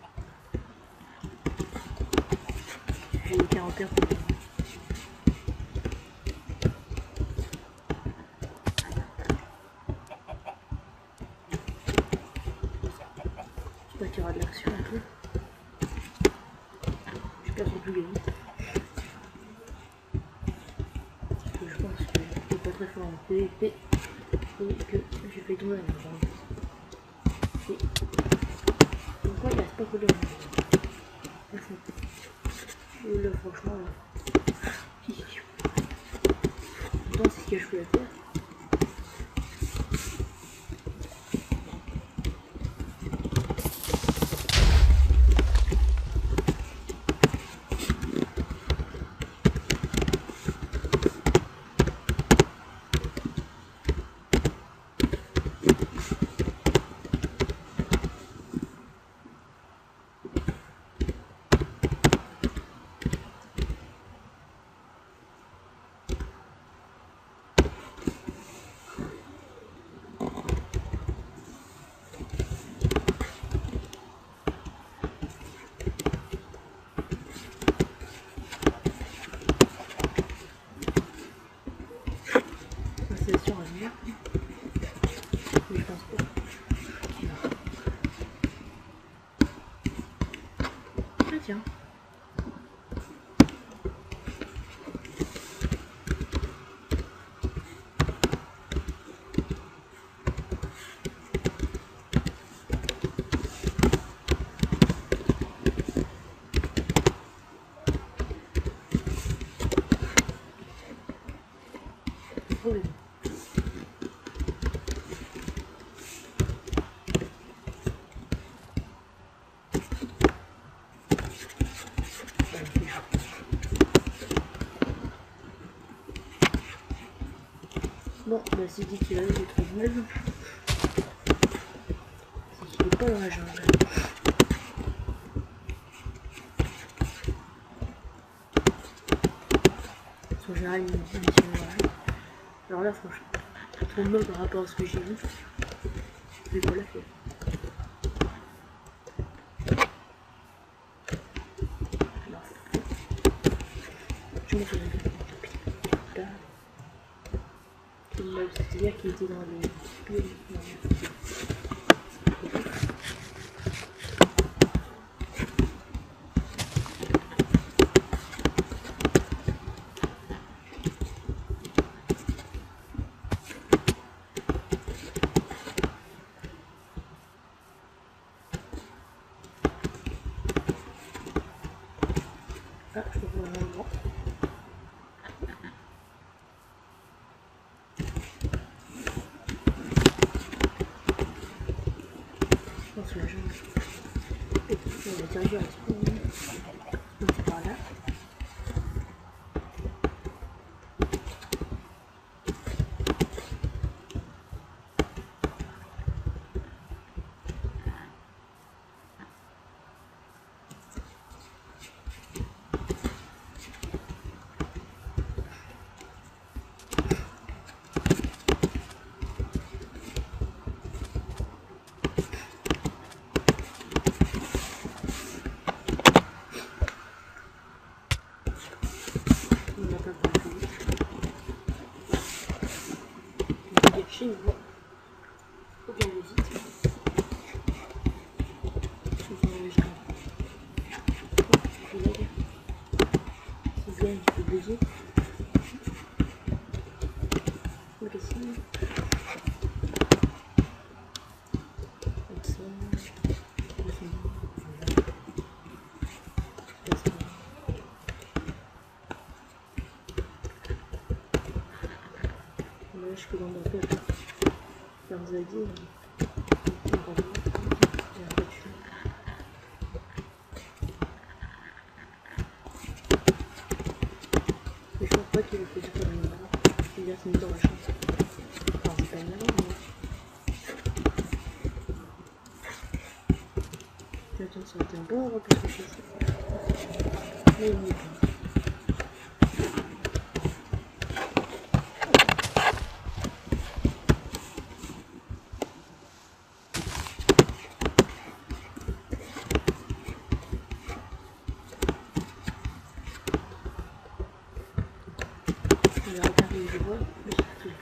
J'ai 40 heures pour le je sais pas qu'il y aura de l'action un peu. J'espère qu'on peut gagner. Je pense que je suis pas très fort en PvP et que j'ai fait tomber la maison. Et pourquoi il reste pas que de et là franchement là. Pourtant c'est ce que je voulais faire. Mais je pense pas. Ah tiens. Oui. Bon, bah c'est dit qu'il a eu des trucs neuves. C'est qu'il est pas dans la jungle. En général, il me dit mission voilà. Alors là, franchement, trop moche par rapport à ce que j'ai vu. Je vais pas la faire. Alors, je me fais là. C'est-à-dire qu'il était dans les pieds. Ah, je peux voir un endroit. Je pense que la jambe. Et puis, on va diriger un petit peu. Donc, c'est par là. On n'a pas compris. On va gâcher une voie. Faut bien aller vite. Faut bien aller vite. C'est bien un petit peu baiser. Ok, si. Comme ça. Là, je peux dans ma tête. Faire des idées. Mais je pense pas qu'il ait fait du tout une barre. Il a fini dans la chance. Enfin, c'est pas une erreur, mais. Attends, ça a été un bon erreur parce que je fais ça. Mais il n'y est pas. Il a regardé les voix, mais c'est tout.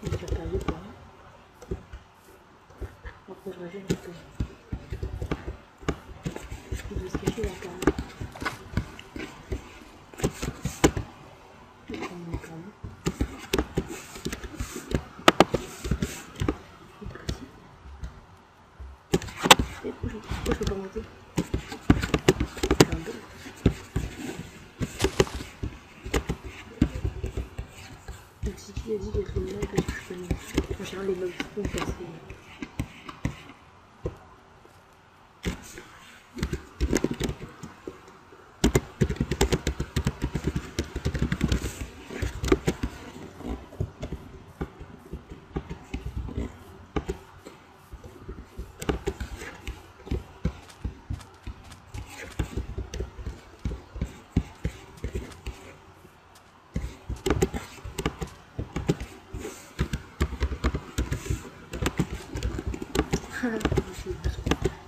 Il a perdu pour rien. Après, je rajoute un peu. Il veut se cacher la carte. Il prend mon carnet. Et pourquoi je peux pas monter? C'est un peu. Donc si tu as dit d'être une meuble, parce que je connais. En général, les meubles sont cassés.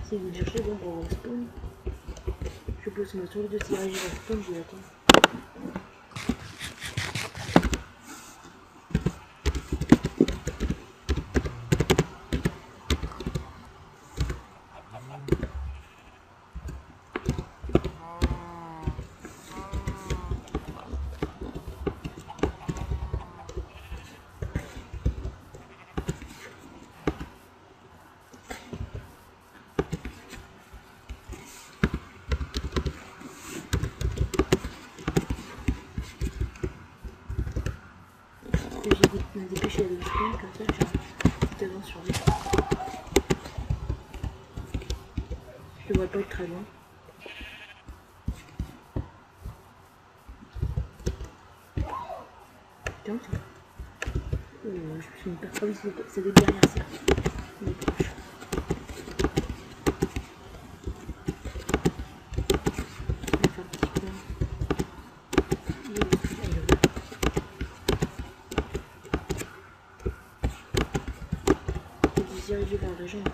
Si vous cherchez, bon, pour spawn, je pose ma tour de tirage à spawn, je l'attends. J'ai me dépêcher de spawn, comme ça j'ai devant sur lui. Je devrais pas être très loin. Tiens, ça. Je me suis une personne, c'est des derrière ça. Il est proche. Je vais faire un petit peu. Il est là. Je vais se diriger vers la région de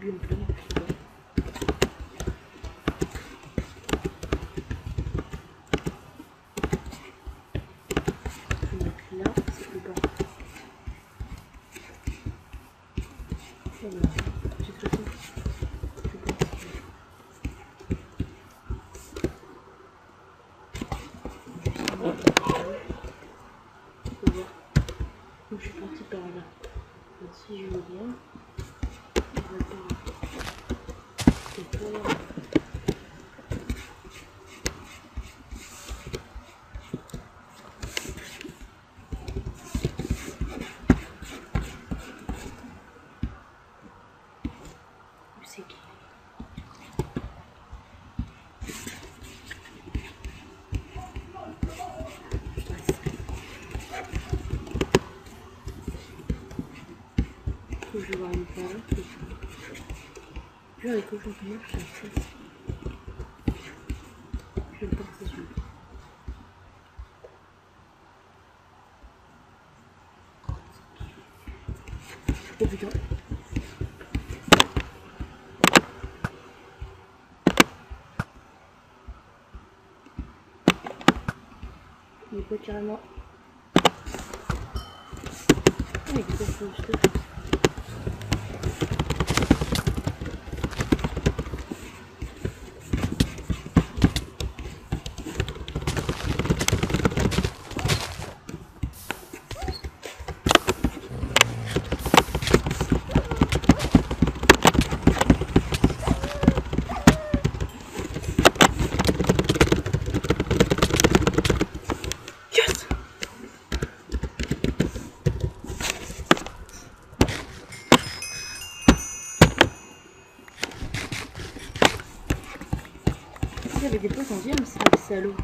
biome plein. Là, c'est plus bas. Voilà. J'ai tout fait. Je pense. On va voir. Donc, je suis partie par là. Donc, si je veux bien, on va par là. Et par là. C'est qui? Faut que je vois une part. Je vais avec cochon qui marche, ça. Je vais le porter sur lui. Oh putain. Il est pas carrément. avec des stuff. Il y avait des potes en diam, c'est un salaud.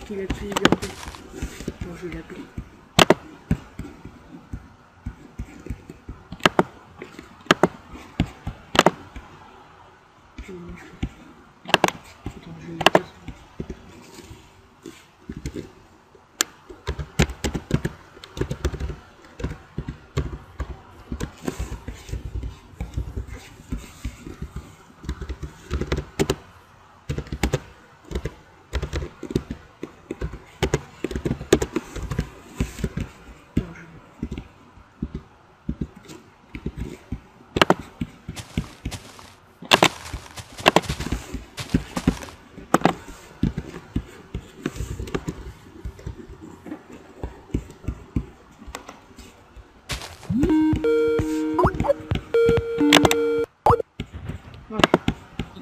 Il a plus bien fait. Bon, je vais l'appeler. Attends, je vais lui dire.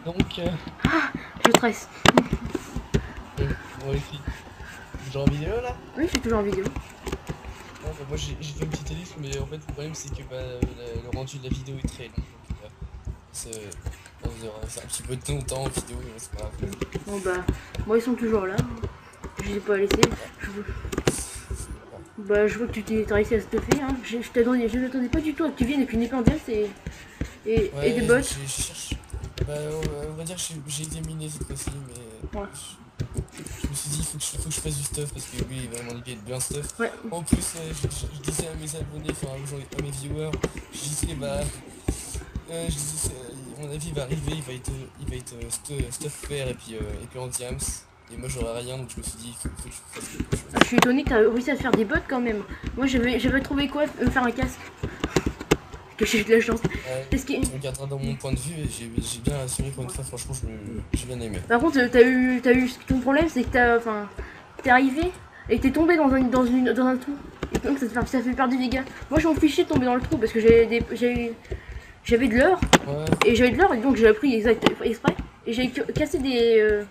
Donc, Je stresse. bon les filles, toujours en vidéo là? Oui, je suis toujours en vidéo. Non, bah, moi j'ai fait une petite liste, mais en fait le problème c'est que le rendu de la vidéo est très long. Donc, c'est un petit peu de temps en vidéo, mais c'est pas grave. Bon bah, moi ils sont toujours là. Je les ai pas laissés. Bah, je vois que tu t'es réussi à stuffer. Hein. Je m'attendais pas du tout à que tu viennes avec une épée en diamant et des bottes. Je cherche. Bah, on va dire que j'ai été miné cette fois-ci, mais Ouais. je me suis dit faut que je fasse du stuff parce que oui, vraiment l'idée est bien stuff. Ouais. En plus, je disais à mes abonnés, enfin à mes viewers, je disais mon avis il va arriver, il va être stuff faire et puis en diams. Et moi j'aurais rien, donc je me suis dit faut que je fasse quelque chose. Je suis étonnée que tu as réussi à te faire des bottes quand même. Moi j'avais trouvé quoi me faire un casque. Que j'ai eu de la chance. Parce que... Tu regarderas dans mon point de vue et j'ai bien assuré pour une fois, franchement j'ai bien aimé. Par contre t'as eu ton problème, c'est que t'es arrivé et que t'es tombé dans un trou. Et donc ça fait perdre des dégâts. Moi je m'en fichais de tomber dans le trou parce que j'avais de l'or. Ouais. Et j'avais de l'or et donc j'ai appris exprès. Et j'ai cassé des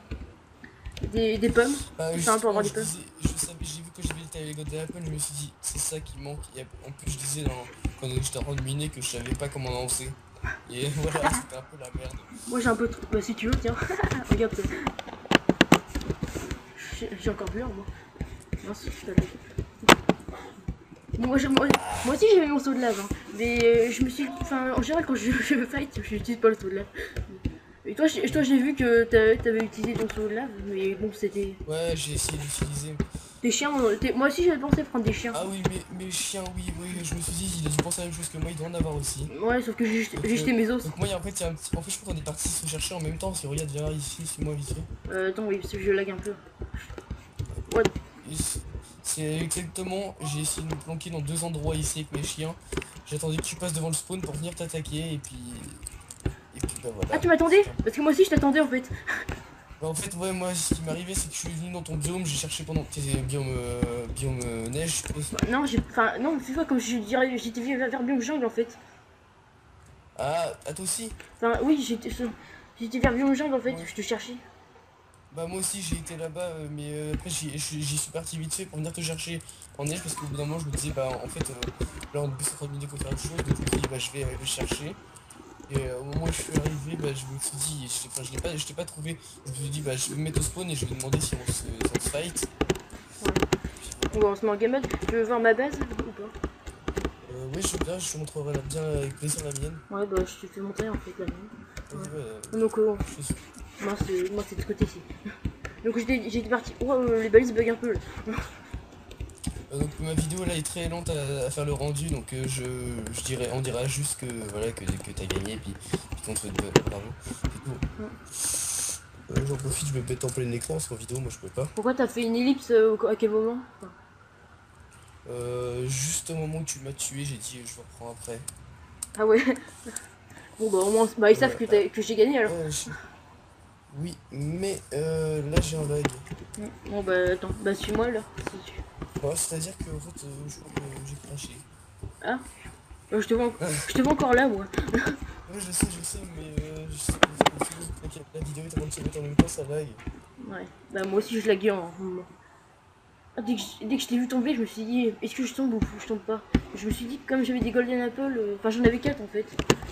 pommes. Enfin, pour avoir des pommes. J'ai vu que j'avais été avec les Apple, je me suis dit c'est ça qui manque. Et en plus je disais quand j'étais en train de miner que je savais pas comment lancer. Et voilà, c'était un peu la merde. Moi j'ai un peu trop. Bah si tu veux, tiens. Regarde ça. J'ai encore bu, moi. Mince, je t'avais. Moi aussi j'avais mon saut de lave. Hein. Mais je me suis. Enfin, en général, quand je fight, je n'utilise pas le saut de lave. Et toi j'ai vu que t'avais utilisé ton saut de lave, mais bon, c'était. Ouais, j'ai essayé d'utiliser. Des chiens, moi aussi j'avais pensé prendre des chiens. Ah oui, mais chiens, oui, je me suis dit, il a dû penser à la même chose que moi, il doit en avoir aussi. Ouais, sauf que j'ai jeté mes os. Donc moi, en fait, je crois qu'on est partis se chercher en même temps. Si regarde, viens ici, suis-moi vite fait. Attends, oui, parce que je lag un peu. What? C'est exactement, j'ai essayé de me planquer dans 2 endroits ici avec mes chiens. J'ai attendu que tu passes devant le spawn pour venir t'attaquer et puis bah voilà. Ah, tu m'attendais? Parce que moi aussi je t'attendais en fait. Bah en fait ouais, moi ce qui m'est arrivé c'est que je suis venu dans ton biome, j'ai cherché pendant tes biome neige je suppose. Non, non, c'est pas comme j'étais vers biome jungle en fait. Ah, toi aussi? Enfin, oui, J'étais vers Biome Jungle en fait, je te cherchais. Bah moi aussi j'ai été là-bas, mais après j'y suis parti vite fait pour venir te chercher en neige parce qu'au bout d'un moment je me disais bah en fait là on est plus en train de me dire qu'il faut faire autre chose, donc je me suis dit bah je vais le chercher. Et au moment où je suis arrivé, bah je me suis dit, enfin je t'ai pas trouvé, je me suis dit bah je vais me mettre au spawn et je vais demander si on se fight. Ouais. Bon, on se met en game mode. Tu veux voir ma base ou pas? Oui je veux bien, je te montrerai bien avec plaisir la mienne. Ouais, bah je te fais montrer en fait la mienne. Vas-y, ouais, Donc, je suis- moi c'est de ce côté-ci. Donc j'étais parti. Oh, les balises bug un peu là. Donc ma vidéo là est très lente à faire le rendu, donc je dirais, on dira juste que voilà que t'as gagné puis qu'on te bravo, c'est tout. J'en profite, je me pète en plein écran parce qu'en vidéo moi je peux pas. Pourquoi t'as fait une ellipse à quel moment? Enfin, Juste au moment où tu m'as tué, j'ai dit je reprends après. ah ouais. Bon bah au moins bah, ils savent Ouais, que j'ai gagné alors. Oui, mais là j'ai un lag. Bon bah attends, bah suis-moi là. Si tu... Bon, c'est-à-dire que en fait je crois que j'ai craché. Ah, je te vois encore là moi. Ouais je sais, mais je sais que la vidéo est en train de se mettre en même temps, ça lag. Ouais, bah moi aussi je laguais en moment. Ah, dès que je t'ai vu tomber, je me suis dit, est-ce que je tombe ou je tombe pas? Je me suis dit, comme j'avais des Golden Apple, enfin j'en avais 4 en fait.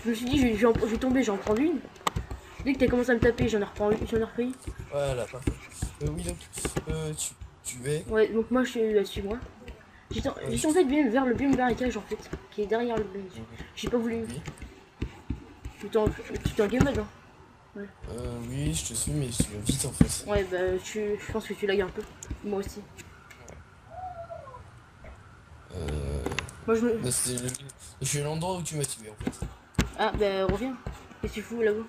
Je me suis dit, je vais tomber, j'en prends une. Dès que t'as commencé à me taper, j'en ai repris. Voilà, parfait. Oui, donc tu es. Ouais, donc moi je suis là-dessus, moi. J'étais en fait bien vers le biome barricage en fait, qui est derrière le biome. J'ai pas voulu. Oui. Tu t'es en game mode, hein? Oui, je te suis, mais tu vas vite en fait. Ouais, bah je pense que tu lagues un peu. Moi aussi. Moi je me. Bah, je suis à l'endroit où tu m'as tué en fait. Ah, bah reviens. Qu'est-ce que tu fous là-bas?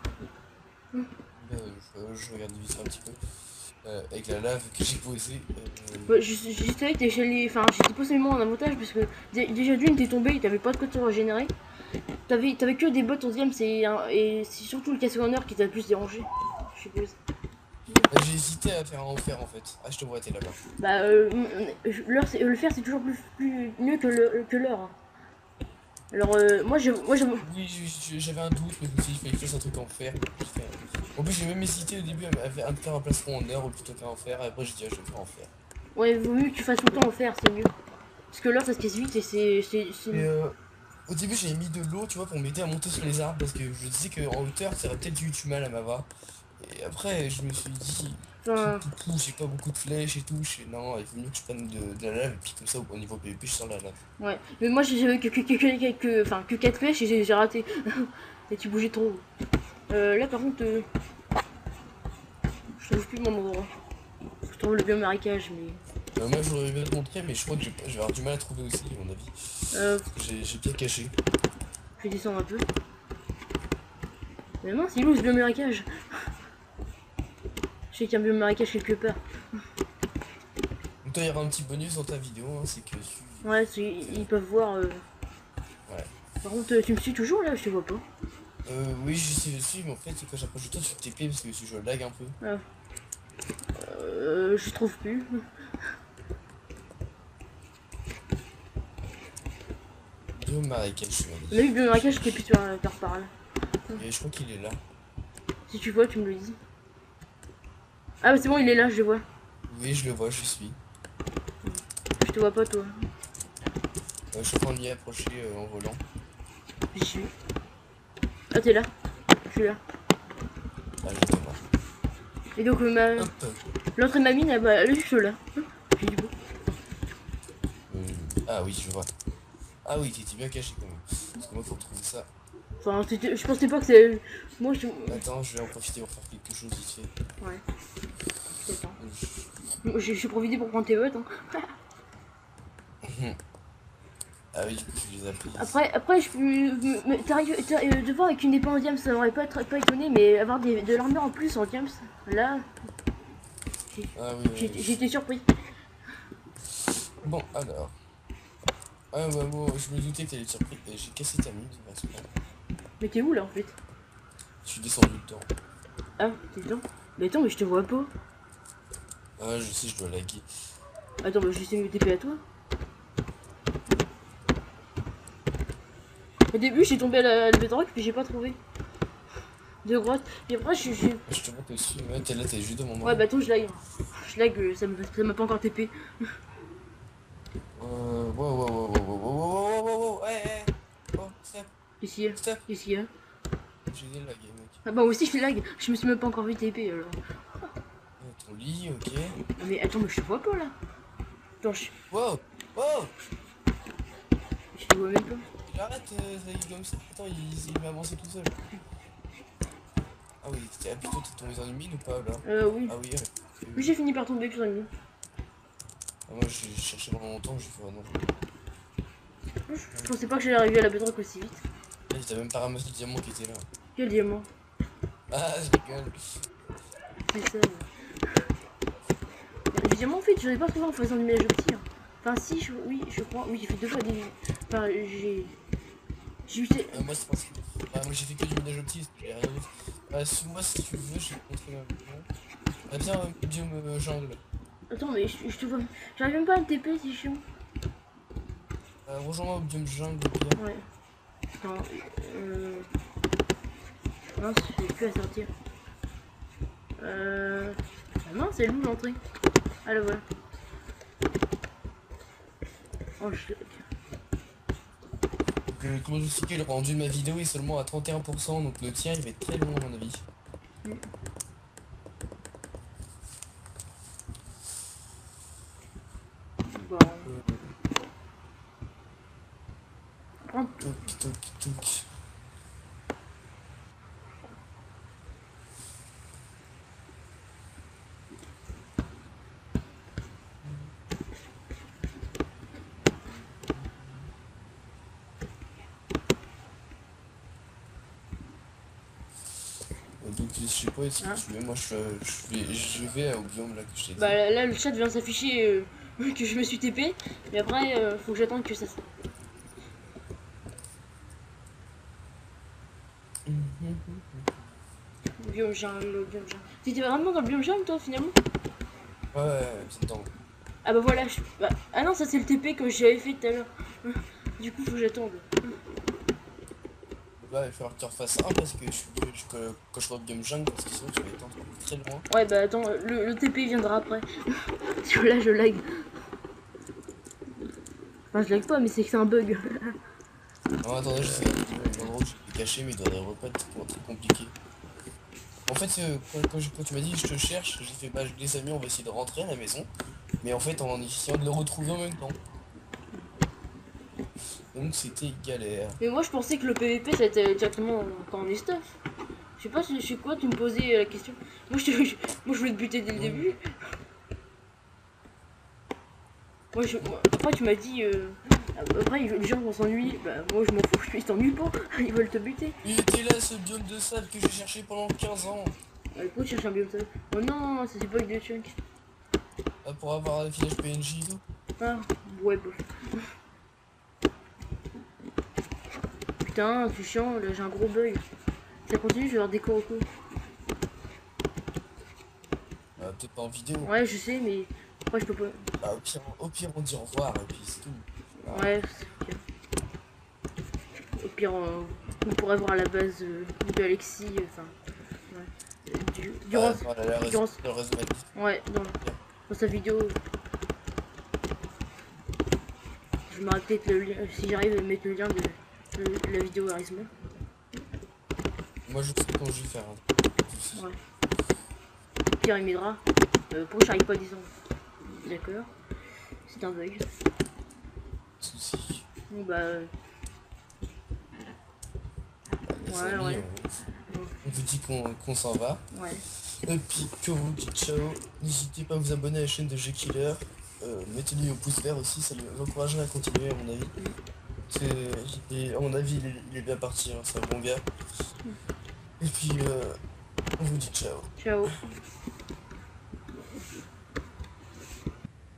Je regarde vite un petit peu. Avec la lave que j'ai posée. Ouais, je savais que t'es chez les. Enfin, j'étais possiblement en avantage parce que déjà d'une t'es tombé, t'avais pas de quoi te régénérer. T'avais que des bots 11ème, et c'est surtout le casse-honneur qui t'a le plus dérangé, je suppose. J'ai hésité à faire un enfer en fait. Ah, je te vois, t'es là-bas. Bah, le fer c'est toujours mieux que l'heure, hein. Alors, moi je. Oui, j'avais un doute, mais je me suis dit qu'il fallait que je fasse un truc en fer. En plus, j'ai même hésité au début à me faire un plastron en or plutôt qu'un en fer. Et après, j'ai dit, ah, je vais faire en fer. Ouais, vaut mieux que tu fasses tout le temps en fer, c'est mieux. Parce que l'heure ça se casse vite et c'est. Et au début, j'avais mis de l'eau, tu vois, pour m'aider à monter sur les arbres parce que je disais qu'en hauteur, ça aurait peut-être du mal à m'avoir. Et après, je me suis dit, Enfin, j'ai pas beaucoup de flèches et tout. Non, il vaut mieux que je prenne de la lave et puis comme ça, au niveau PvP, je sors la lave. ouais. Mais moi j'avais que 4 flèches et j'ai raté. Et tu bougeais trop. Là par contre, je trouve plus mon endroit. Je trouve le biome marécage, mais. Moi, je voudrais bien te montrer, mais je crois que je vais avoir du mal à trouver aussi, à mon avis. Parce que j'ai bien caché. Je vais descendre un peu. Mais mince, il est où ce biome marécage? Je sais qu'il y a un biome marécage quelque part. Donc, toi, il y aura un petit bonus dans ta vidéo, hein, c'est que Ouais, ils peuvent voir. Ouais. Par contre, tu me suis toujours là, je te vois pas. Oui, j'essaie de suivre, mais en fait, quand j'approche de toi, tu te TP parce que je lag un peu. Je trouve plus. Biome marécage, je On a eu le biome marécage qui est plus par là. Et je crois qu'il est là. Si tu vois, tu me le dis. Ah, bah c'est bon, il est là, je le vois. Oui, je le vois, je suis. Je te vois pas, toi. Je suis en train de m'y approcher en volant. J'y suis. Ah, t'es là. Je suis là. Ah, je vais voir. Et donc, Hop. l'autre de ma mine, elle est juste là. J'ai du beau. Ah oui, je vois. Ah oui, t'étais bien caché quand même. Parce que moi, faut retrouver ça. Enfin, je pensais pas que c'est. Moi, je. Attends, je vais en profiter pour faire quelque chose vite fait. Ouais. Attends. Je suis profité pour prendre tes bottes, hein. Ah oui, du coup, je les ai pris. Après, je peux. T'arrives de voir avec une épée en diams, ça m'aurait pas étonné, mais avoir de l'armure en plus en diams, là. Ah oui, oui. J'ai été surpris. Bon, alors. Ah bah bon, je me doutais que t'allais être surpris. J'ai cassé ta mine, c'est pas grave. Mais t'es où là en fait? Je suis descendu dedans. Ah, t'es dedans? Mais attends, mais je te vois pas. Ah, je sais, je dois laguer. Attends, bah j'essaie de me TP à toi. Au début, j'ai tombé à la bedrock, puis j'ai pas trouvé. de grotte. Et après, Je te montre aussi, ouais, t'es là, t'es juste devant moi. Ouais, bah attends, je lag. Je lag, ça m'a pas encore TP. Wow, wow, wow, wow, wow, wow, wow, wow, wow, hey, hey. Oh, stop, Ici, stop. ici, hein. J'ai des lags, mec. Ah bah, moi aussi, je lag. Je me suis même pas encore vu TP alors. Ton lit, ok. Ah, mais attends, mais je te vois pas là. Attends, Wow, wow. je te vois même pas. Il arrête, ça y est comme ça. Attends, il m'a avancé tout seul. Ah oui, ah, plutôt t'es tombé dans une mine ou pas là? Oui. Ah oui, ouais. Oui, j'ai fini par tomber sur une mine. Ah, moi j'ai cherché pendant longtemps, j'ai fait ah non. Je pensais pas que j'allais arriver à la bedrock aussi vite. Là, t'as même pas ramassé le diamant qui était là. Quel diamant? Ah, je rigole. C'est ça. Le diamant, en fait, je l'ai pas trouvé en faisant du ménage optique. Hein. Enfin, si, oui, je crois. Oui, j'ai fait 2 fois des. Enfin, j'ai. J'ai eu. Moi c'est parce que. Bah, moi j'ai fait que du ménage optique, j'ai rien d'autre. Bah, moi si tu veux, je vais te montrer ma vision. Ah, bien, biome jungle. Attends, mais je te vois. J'arrive même pas à me TP, c'est chiant. Rejoins-moi au biome jungle, au pire. Ouais. Attends, mince, je vais plus à sortir. Ah mince, c'est où l'entrée? Ah là voilà. Oh, Comment j'expliquais, le rendu de ma vidéo est seulement à 31%, donc le tien il va être très long à mon avis. Bon. Toc, toc, toc. Donc je sais pas si tu veux, moi je vais au biome là que je t'ai dit. Bah là, le chat vient de s'afficher que je me suis TP. Mais après, faut que j'attende que ça se. Biome jungle, biome jungle. T'étais vraiment dans le biome jungle toi finalement? Ouais, c'est dedans. Ah bah voilà, ah non, ça c'est le TP que j'avais fait tout à l'heure. Du coup, faut que j'attende. Là, il va falloir que tu refasses un parce que quand je vois biome jungle, parce que sinon tu vas être très loin. Ouais, bah attends, le TP viendra après. Parce que là, je lag. Enfin, je lag pas, mais c'est que c'est un bug. Non, attendez, je sais, l'endroit où je l'ai caché, mais il doit pas être très compliqué. En fait, quand tu m'as dit je te cherche, j'ai fait bah les amis, on va essayer de rentrer à la maison. Mais en fait, en essayant de le retrouver en même temps. Donc c'était galère. Mais moi, je pensais que le PVP, ça était directement quand on est stuff. Je sais pas, c'est quoi, tu me posais la question. Moi, je voulais te buter dès le début. Après, tu m'as dit. Après, les gens vont s'ennuyer. Bah, moi, je m'en fous, ils t'ennuient pas. Ils veulent te buter. Il était là ce biome de sable que j'ai cherché pendant 15 ans. Pourquoi tu cherches un biome sale? Oh non, c'est bug de chunk. Pour avoir un village PNJ et tout. Ah, ouais, bof. Putain, c'est chiant, là j'ai un gros bug. Ça continue, je vais avoir des corocos. Peut-être pas en vidéo. Ouais, je sais, mais après je peux pas. Bah, au pire on dit au revoir et puis c'est tout. Ouais, c'est bien. Au pire, on pourrait voir la base de Alexis, enfin. Ouais. Durant. Ouais, dans sa vidéo. Je m'arrête peut-être le lien, si j'arrive à mettre le lien de la vidéo Arisma. Moi je sais quand je vais faire. Hein. Ouais. Pire il m'aidera. Pourquoi j'arrive pas à descendre? D'accord. C'est un bug. Souci. Bon bah. Ouais, amis, ouais. On vous dit qu'on s'en va. Ouais. Et puis que vous dites ciao. N'hésitez pas à vous abonner à la chaîne de G-Killer. Mettez-lui au pouce vert aussi, ça nous encouragerait à continuer à mon avis. Et à mon avis il est bien parti, hein, c'est un bon gars. Et puis on vous dit ciao. Ciao.